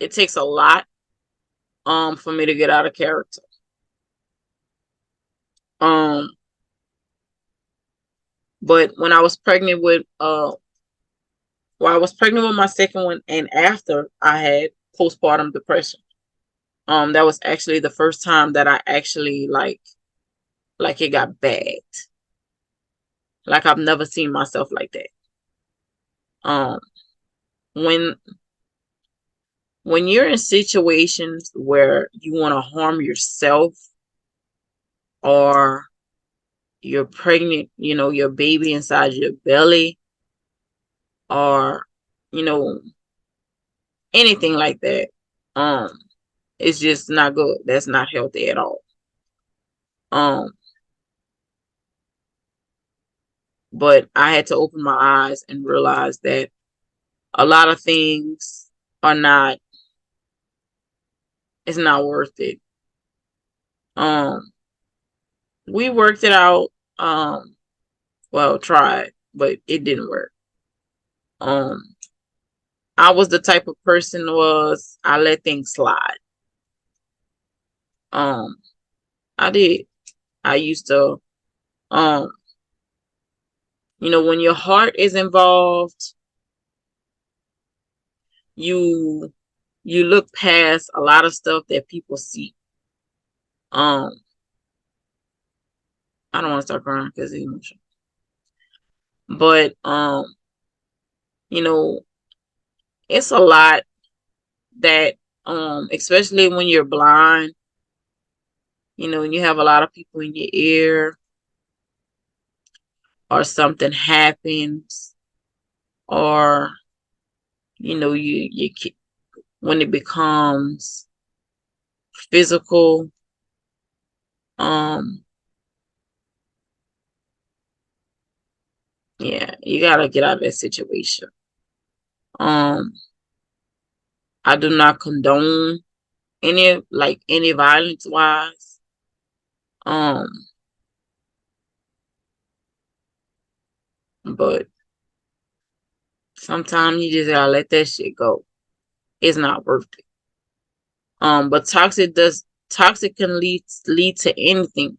S1: It takes a lot for me to get out of character. Um, but when I was pregnant with I was pregnant with my second one, and after I had postpartum depression. That was actually the first time that I actually like it got bad. Like I've never seen myself like that. Um, when when you're in situations where you want to harm yourself, or you're pregnant, your baby inside your belly, or you know anything like that, um, it's just not good. That's not healthy at all. Um, but I had to open my eyes and realize that a lot of things are not it's not worth it. Um, we worked it out. Well, tried, but it didn't work. Um, I was the type of person was I let things slide. Um, I did. I used to, um, when your heart is involved, you look past a lot of stuff that people see. Um, I don't want to start crying because it's emotional, but you know, it's a lot that especially when you're blind, and you have a lot of people in your ear, or something happens, or you when it becomes physical, um yeah, you gotta get out of that situation. um I do not condone any violence wise. um but sometimes you just gotta let that shit go. It's not worth it. But toxic can lead to anything.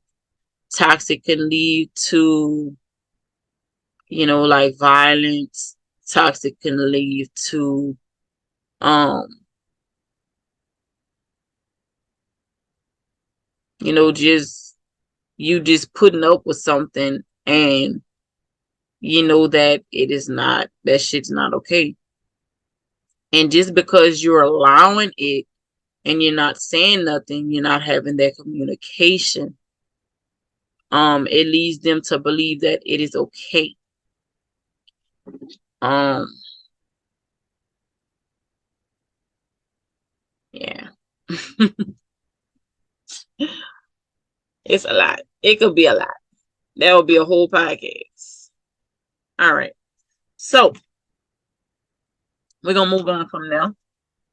S1: Toxic can lead to like violence. Toxic can lead to um just you just putting up with something, and that that shit's not okay. And just because you're allowing it and you're not saying nothing, you're not having that communication, it leads them to believe that it is okay. um yeah. It's a lot. It could be a lot. That would be a whole podcast. All right, so we're gonna move on from now,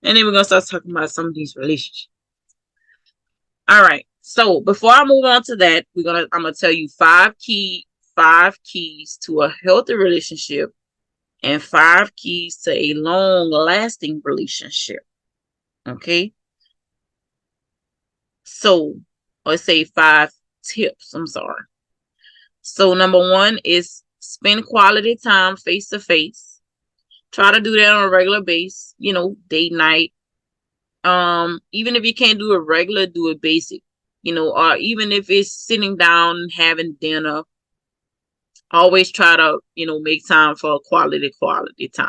S1: and then we're gonna start talking about some of these relationships. All right, so before I move on to that, I'm gonna tell you five keys to a healthy relationship, and 5 keys to a long lasting relationship. Okay, so let's say 5 tips. I'm sorry. So number 1 is spend quality time face to face. Try to do that on a regular basis, date night. Even if you can't do it regular, do it basic, or even if it's sitting down and having dinner, always try to, make time for quality time.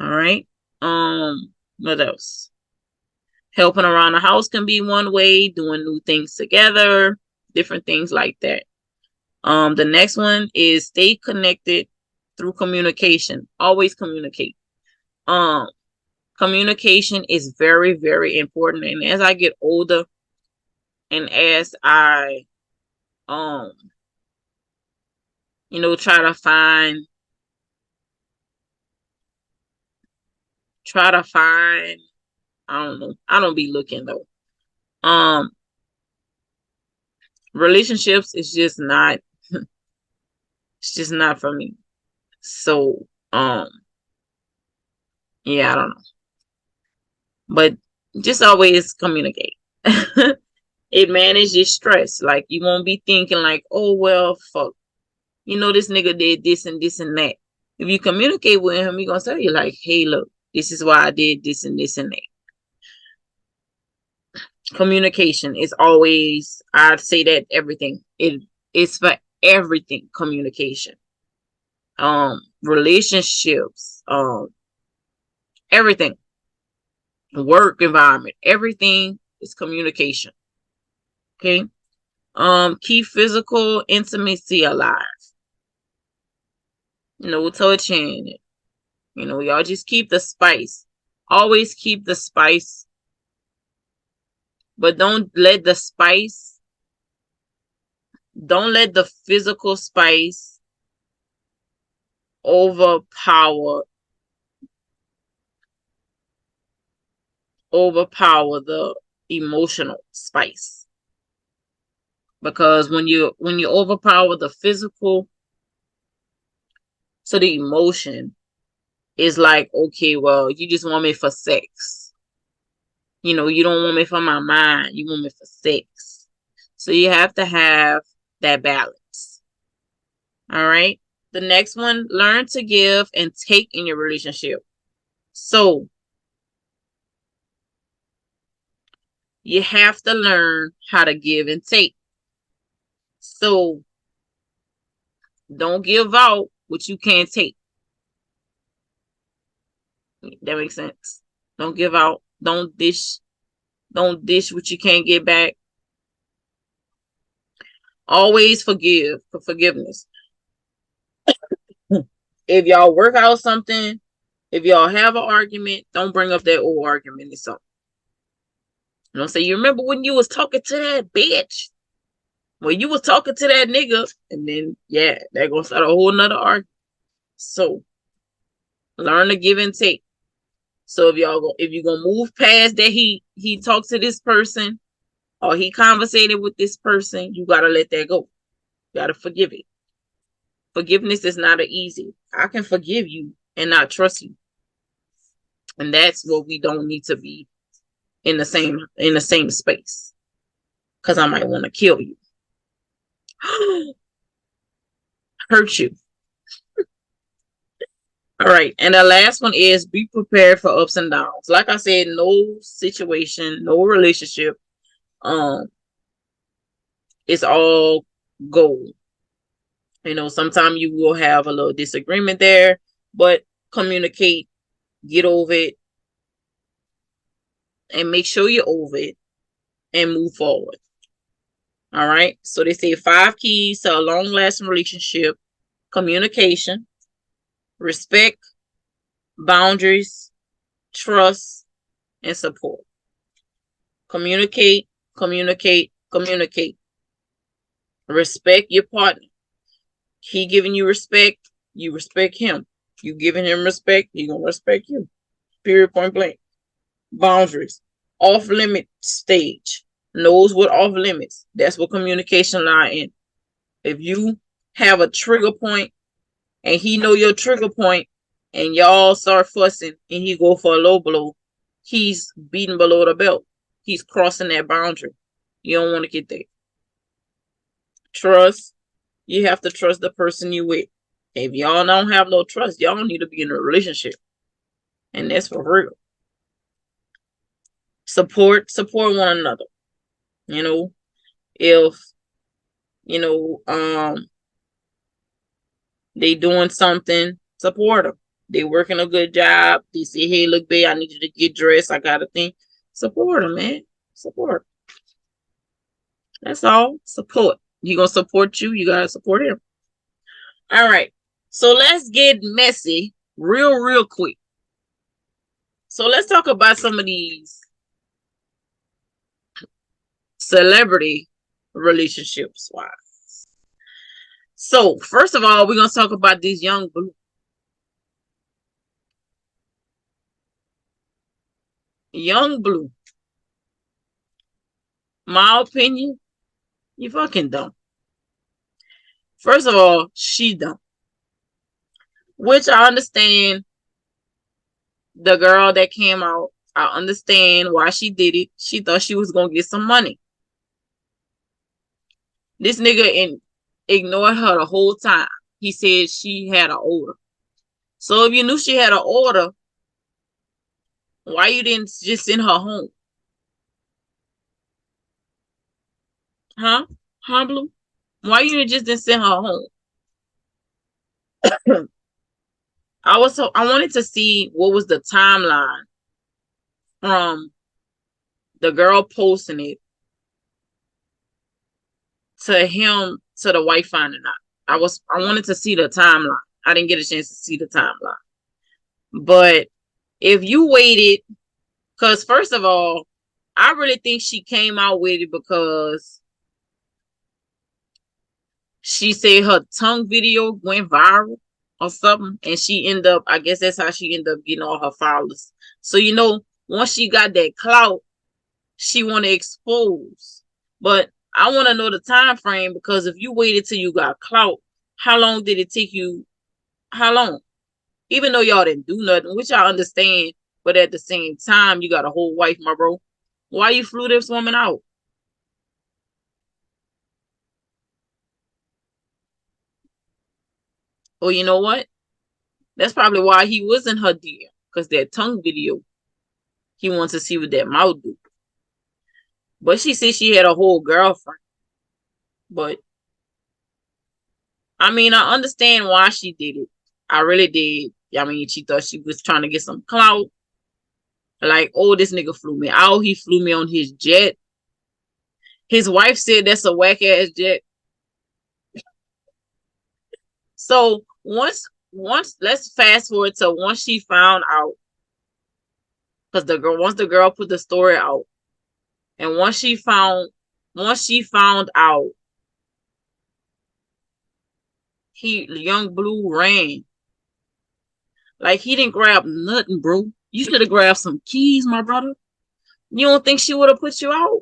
S1: All right. What else? Helping around the house can be one way, doing new things together, different things like that. The next one is stay connected through communication. Always communicate. Um, Communication is very, very important. And as I get older and as I try to find I don't know. I don't be looking though. Relationships is just not it's just not for me. So yeah, I don't know. But just always communicate. It manages stress. Like you won't be thinking like, oh well, fuck. This nigga did this and this and that. If you communicate with him, he gonna tell you like, hey, look, this is why I did this and this and that. Communication is always, I'd say that everything. It's for everything, communication. Relationships, everything. Work environment, everything is communication. Okay. Keep physical intimacy alive. Touching. Y'all just keep the spice. Always keep the spice. But don't let the physical spice overpower the emotional spice. Because when you overpower the physical, so the emotion is like, okay, well, you just want me for sex. You don't want me for my mind. You want me for sex. So you have to have that balance. All right. The next one, learn to give and take in your relationship. So you have to learn how to give and take. So don't give out what you can't take. That makes sense. Don't give out. Don't dish what you can't get back. Always forgive, for forgiveness. If y'all work out something, if y'all have an argument, don't bring up that old argument or something. Don't say, you remember when you was talking to that bitch? When you was talking to that nigga, and then yeah, they're gonna start a whole nother argument. So learn to give and take. So if you're gonna move past that, he talked to this person or he conversated with this person, you gotta let that go. You gotta forgive it. Forgiveness is not easy. I can forgive you and not trust you. And that's what we don't need to be in the same space. Because I might want to kill you. Hurt you. All right. And the last one is be prepared for ups and downs. Like I said, no situation, no relationship, it's all gold. Sometimes you will have a little disagreement there, but communicate, get over it, and make sure you're over it and move forward. All right. So they say 5 keys to a long-lasting relationship: communication, respect, boundaries, trust, and support. Communicate, communicate, communicate. Respect your partner. He giving you respect, you respect him. You giving him respect, he gonna respect you. Period, point blank. Boundaries. Off limit stage. Knows what off limits. That's what communication lie in. If you have a trigger point and he know your trigger point and y'all start fussing and he go for a low blow, he's beating below the belt. He's crossing that boundary. You don't want to get there. Trust. You have to trust the person you with. If y'all don't have no trust, y'all don't need to be in a relationship. And that's for real. Support one another. You know, if you know, they doing something, support them. They working a good job. They say, hey, look, babe, I need you to get dressed. I got a thing. Support them, man. Support. That's all. Support. He gonna support you. You gotta support him. All right. So let's get messy real quick. So let's talk about some of these celebrity relationships. Why? So first of all, we're gonna talk about these young blue. Young blue. My opinion, you fucking dumb. First of all, she dumb. Which I understand the girl that came out. I understand why she did it. She thought she was gonna get some money. This nigga ignored her the whole time. He said she had an order. So if you knew she had an order, why you didn't just send her home? Huh? Huh, Blue? Why you just didn't send her home? I wanted to see what was the timeline from the girl posting it to him to the wife finding out. I wanted to see the timeline. I didn't get a chance to see the timeline. But if you waited, because first of all, I really think she came out with it because she said her tongue video went viral or something, and she ended up, I guess that's how she ended up getting all her followers. So once she got that clout, she want to expose. But I want to know the time frame, because if you waited till you got clout, how long did it take you? How long? Even though y'all didn't do nothing, which I understand, but at the same time, you got a whole wife, my bro. Why you flew this woman out? Oh, you know what? That's probably why he wasn't her dear, because that tongue video, he wants to see what that mouth do. But she said she had a whole girlfriend. But I mean, I understand why she did it. I really did. I mean, she thought she was trying to get some clout. Like, oh, this nigga flew me out. He flew me on his jet. His wife said that's a whack ass jet. So once let's fast forward to once she found out, because once the girl put the story out, and once she found out, young blue ran. Like, he didn't grab nothing, bro. You should have grabbed some keys, my brother. You don't think she would have put you out?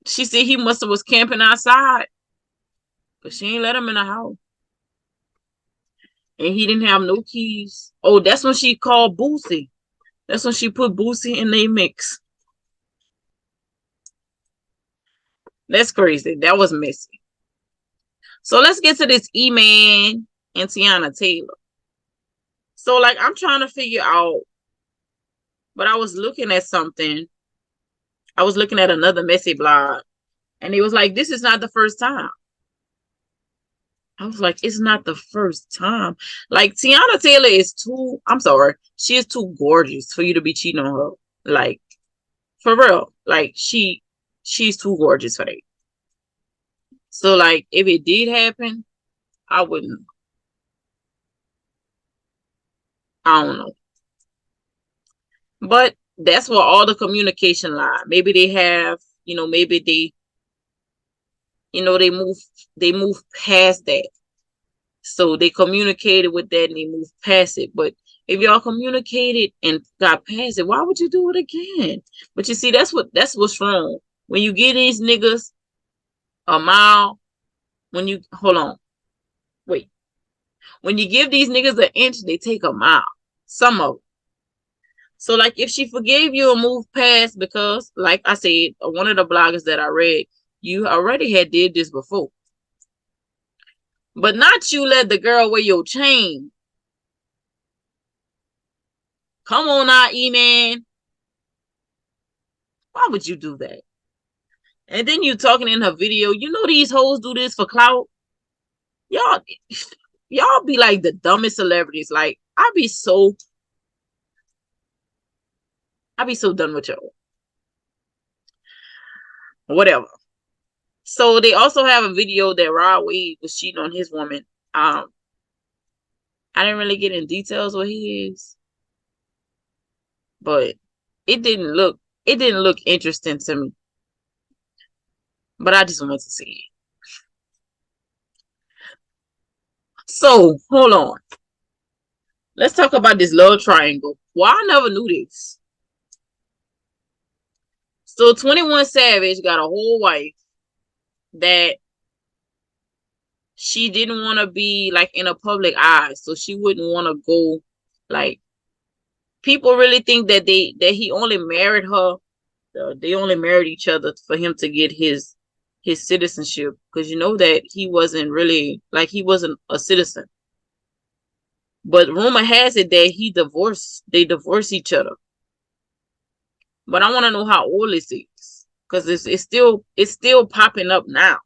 S1: She said he must have was camping outside, but she ain't let him in the house. And he didn't have no keys. Oh, that's when she called Boosie. That's when she put Boosie in their mix. That's crazy. That was messy. So let's get to this E-Man and Tiana Taylor. So, like, I'm trying to figure out, but I was looking at something. I was looking at another messy blog, and it was like, this is not the first time. I was like, it's not the first time. Like, Tiana Taylor is she is too gorgeous for you to be cheating on her. Like, for real. Like, she's too gorgeous for that. So, like, if it did happen, I wouldn't. I don't know. But that's where all the communication lie. Maybe they have, maybe they move past that. So they communicated with that and they moved past it. But if y'all communicated and got past it, why would you do it again? But you see, that's what's wrong. When you give these niggas a mile, hold on, wait. When you give these niggas an inch, they take a mile. Some of them. So, like, if she forgave you and moved past, because, like I said, one of the bloggers that I read, you already had did this before. But not you let the girl wear your chain. Come on now, E-Man. Why would you do that? And then you talking in her video. You know these hoes do this for clout. Y'all, y'all be like the dumbest celebrities. Like I be so done with y'all. Whatever. So they also have a video that Rod Wave was cheating on his woman. I didn't really get in details what he is, but it didn't look interesting to me. But I just wanted to see it. So hold on. Let's talk about this love triangle. Well, I never knew this. So 21 Savage got a whole wife that she didn't want to be like in a public eye, so she wouldn't want to go. Like, people really think that he only married her. They only married each other for him to get his citizenship, because you know that he wasn't really like he wasn't a citizen. But rumor has it that they divorced each other. But I want to know how old this is, because it's still popping up now.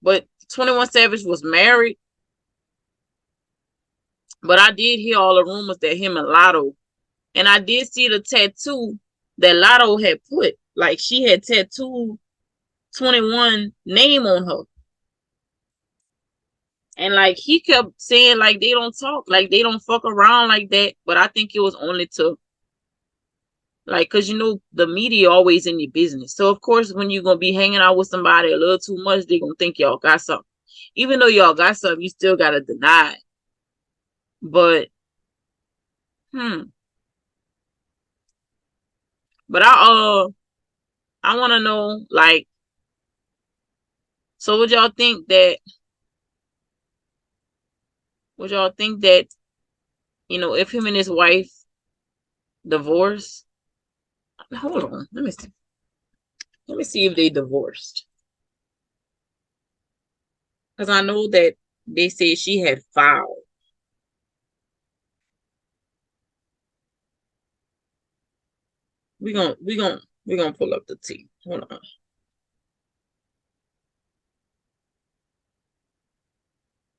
S1: But 21 Savage was married. But I did hear all the rumors that him and Lotto, and I did see the tattoo that Lotto had put. Like, she had tattooed 21 name on her. And like, he kept saying like they don't talk, like they don't fuck around like that. But I think it was only to, like, because you know the media always in your business. So of course when you're gonna be hanging out with somebody a little too much, they're gonna think y'all got something. Even though y'all got something, you still gotta deny it. But but I wanna know, like, so would y'all think that, if him and his wife divorce? Hold on, let me see. Let me see if they divorced. Because I know that they said she had filed. We gonna pull up the tea. Hold on.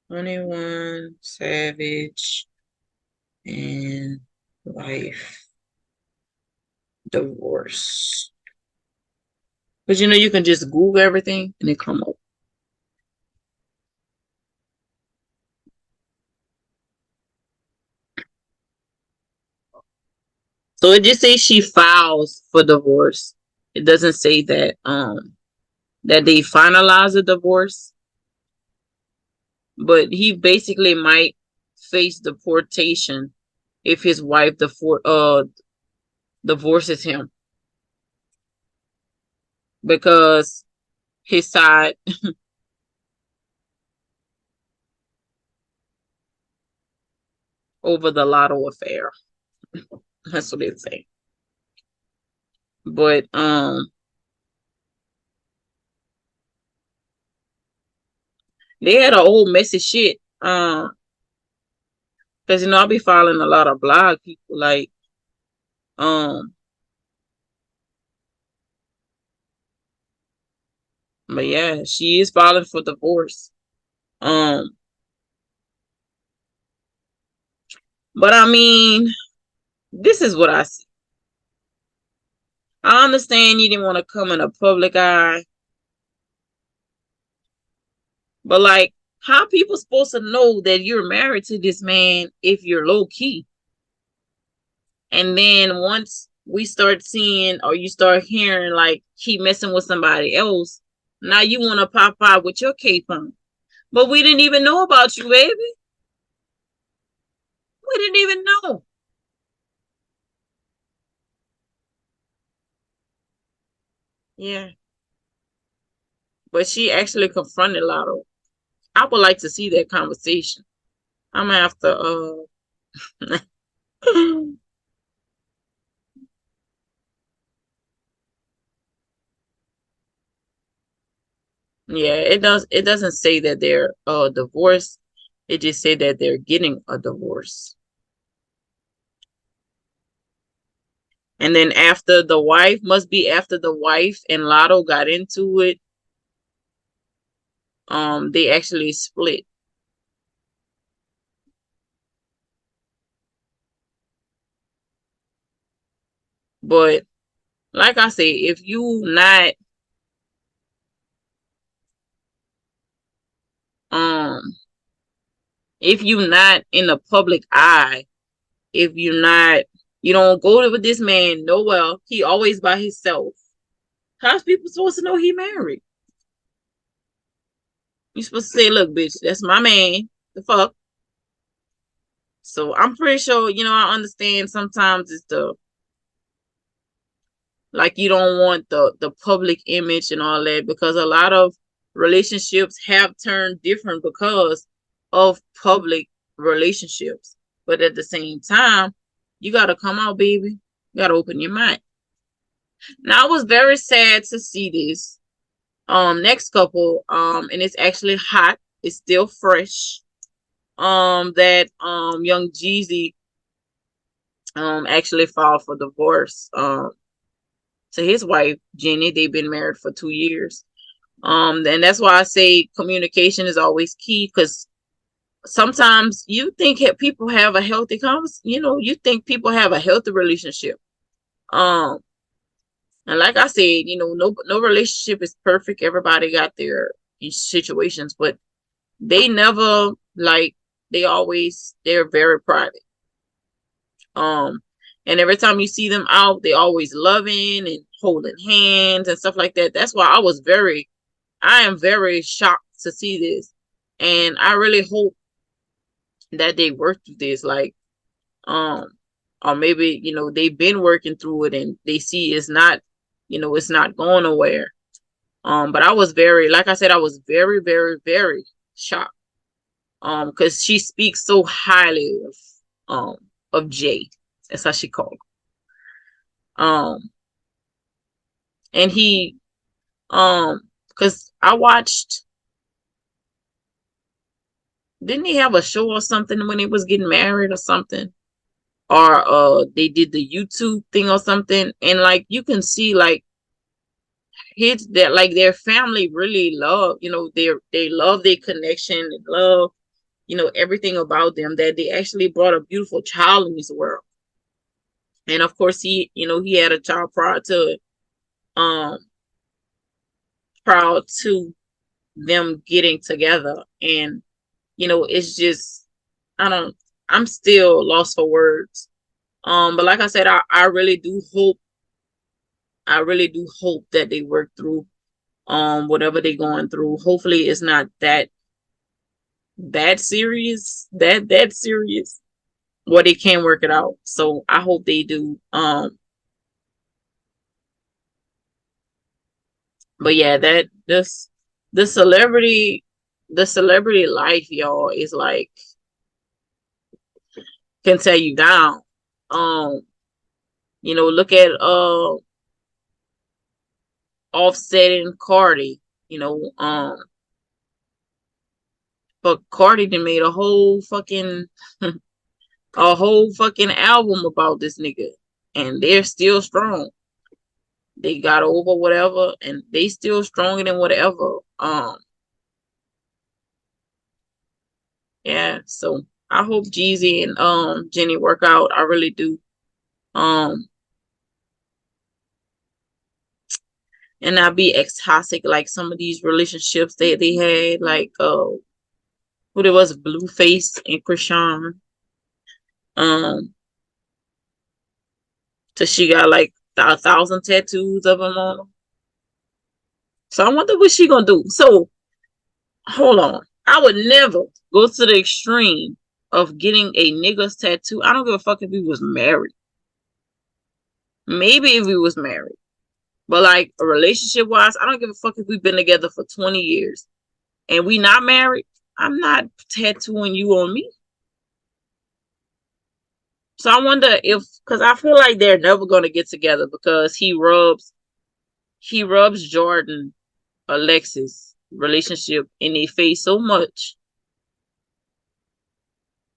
S1: 21 Savage and wife divorce. But you can just Google everything and it come up. So it just says she files for divorce. It doesn't say that that they finalize the divorce. But he basically might face deportation if his wife divorces him, because his side over the Lotto affair. That's what they say. But they had a whole messy shit. Because I'll be following a lot of blog people, like, but yeah, she is filing for divorce. But I mean, this is what I see. I understand you didn't want to come in a public eye, but like, how people supposed to know that you're married to this man if you're low key? And then once we start seeing, or you start hearing like he messing with somebody else, now you want to pop out with your cape on. But we didn't even know about you, baby. We didn't even know. Yeah. But she actually confronted Lotto. I would like to see that conversation. I'm gonna have to Yeah, it doesn't say that they're divorced. It just said that they're getting a divorce. And then after the wife, must be after the wife and Lotto got into it, they actually split. But like I say, um if you not in the public eye, if you're not, you don't go with this man nowhere, he always by himself. How's people supposed to know he married? You supposed to say, look, bitch, that's my man. The fuck? So I'm pretty sure, I understand sometimes it's the like you don't want the public image and all that, because a lot of relationships have turned different because of public relationships. But at the same time, you gotta come out, baby. You gotta open your mind. Now I was very sad to see this next couple, and it's actually hot, it's still fresh. That young Jeezy actually filed for divorce to his wife Jenny. They've been married for 2 years. And that's why I say communication is always key, because sometimes you think people have a healthy you think people have a healthy relationship. Um, and like I said, no relationship is perfect. Everybody got their situations, but they never like they're very private. Um, and every time you see them out, they always loving and holding hands and stuff like that. That's why I am very shocked to see this. And I really hope that they work through this, like, um, or maybe, they've been working through it and they see it's not going nowhere. But I was very, like I said, I was very, very, very shocked. Because she speaks so highly um, of Jay. That's how she called him. And because I watched, didn't he have a show or something when he was getting married or something? Or they did the YouTube thing or something, and like you can see like his that like their family really love, they love their connection and love, everything about them, that they actually brought a beautiful child in this world. And of course he had a child um prior to them getting together. And it's just, I don't, I'm still lost for words. But like I said, I really do hope, that they work through whatever they're going through. Hopefully it's not that serious, that serious, where they can work it out. So I hope they do. But yeah, that this the celebrity the celebrity life, y'all, is like, can tear you down. Um, look at Offset and Cardi, but Cardi done made a whole fucking album about this nigga, and they're still strong. They got over whatever, and they still stronger than whatever. Yeah. So I hope Jeezy and Jenny work out. I really do. Um, and not be ex toxic like some of these relationships that they had, like who there was, Blueface and Krishan. Um, so she got like 1,000 tattoos of them on her. So I wonder what she gonna do. So hold on. I would never go to the extreme of getting a nigga's tattoo. I don't give a fuck if he was married. Maybe if he was married. But like a relationship wise, I don't give a fuck if we've been together for 20 years and we not married. I'm not tattooing you on me. So I wonder if, because I feel like they're never gonna get together, because he rubs Jordan, Alexis relationship in their face so much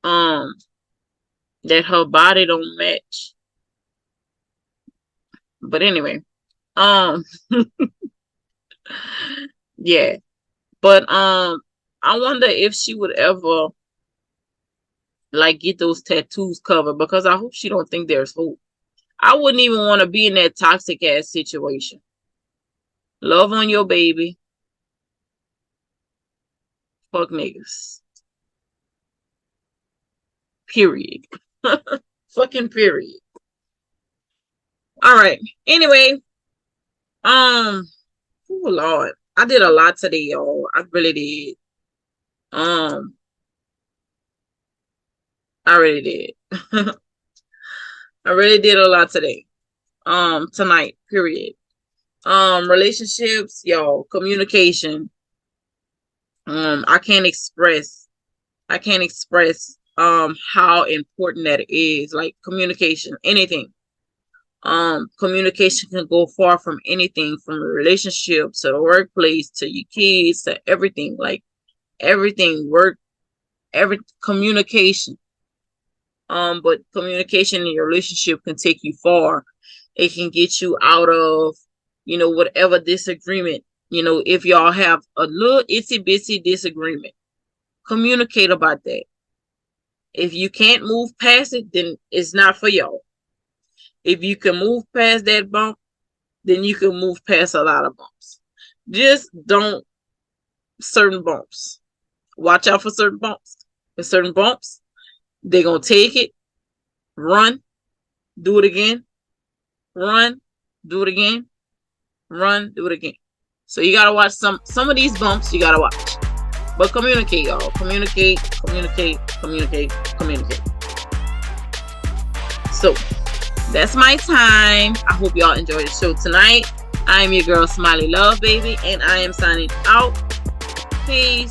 S1: that her body don't match. But anyway, um yeah. But I wonder if she would ever like get those tattoos covered, because I hope she don't think there's hope. I wouldn't even want to be in that toxic ass situation. Love on your baby. Fuck niggas. Period. Fucking period. All right. Anyway, oh Lord, I did a lot today, y'all. I really did. I really did. I really did a lot today. Tonight. Period. Relationships, y'all. Communication. I can't express how important that is. Like communication, anything. Communication can go far from anything, from a relationship to the workplace to your kids to everything. Like everything, work, every communication. But communication in your relationship can take you far. It can get you out of, whatever disagreement. If y'all have a little itsy bitsy disagreement, communicate about that. If you can't move past it, then it's not for y'all. If you can move past that bump, then you can move past a lot of bumps. Just don't certain bumps. Watch out for certain bumps. With certain bumps, they're going to take it, run, do it again, run, do it again, run, do it again. So you got to watch some of these bumps, you got to watch. But communicate, y'all. Communicate. So that's my time. I hope y'all enjoyed the show tonight. I am your girl, Smiley Love Baby, and I am signing out. Peace.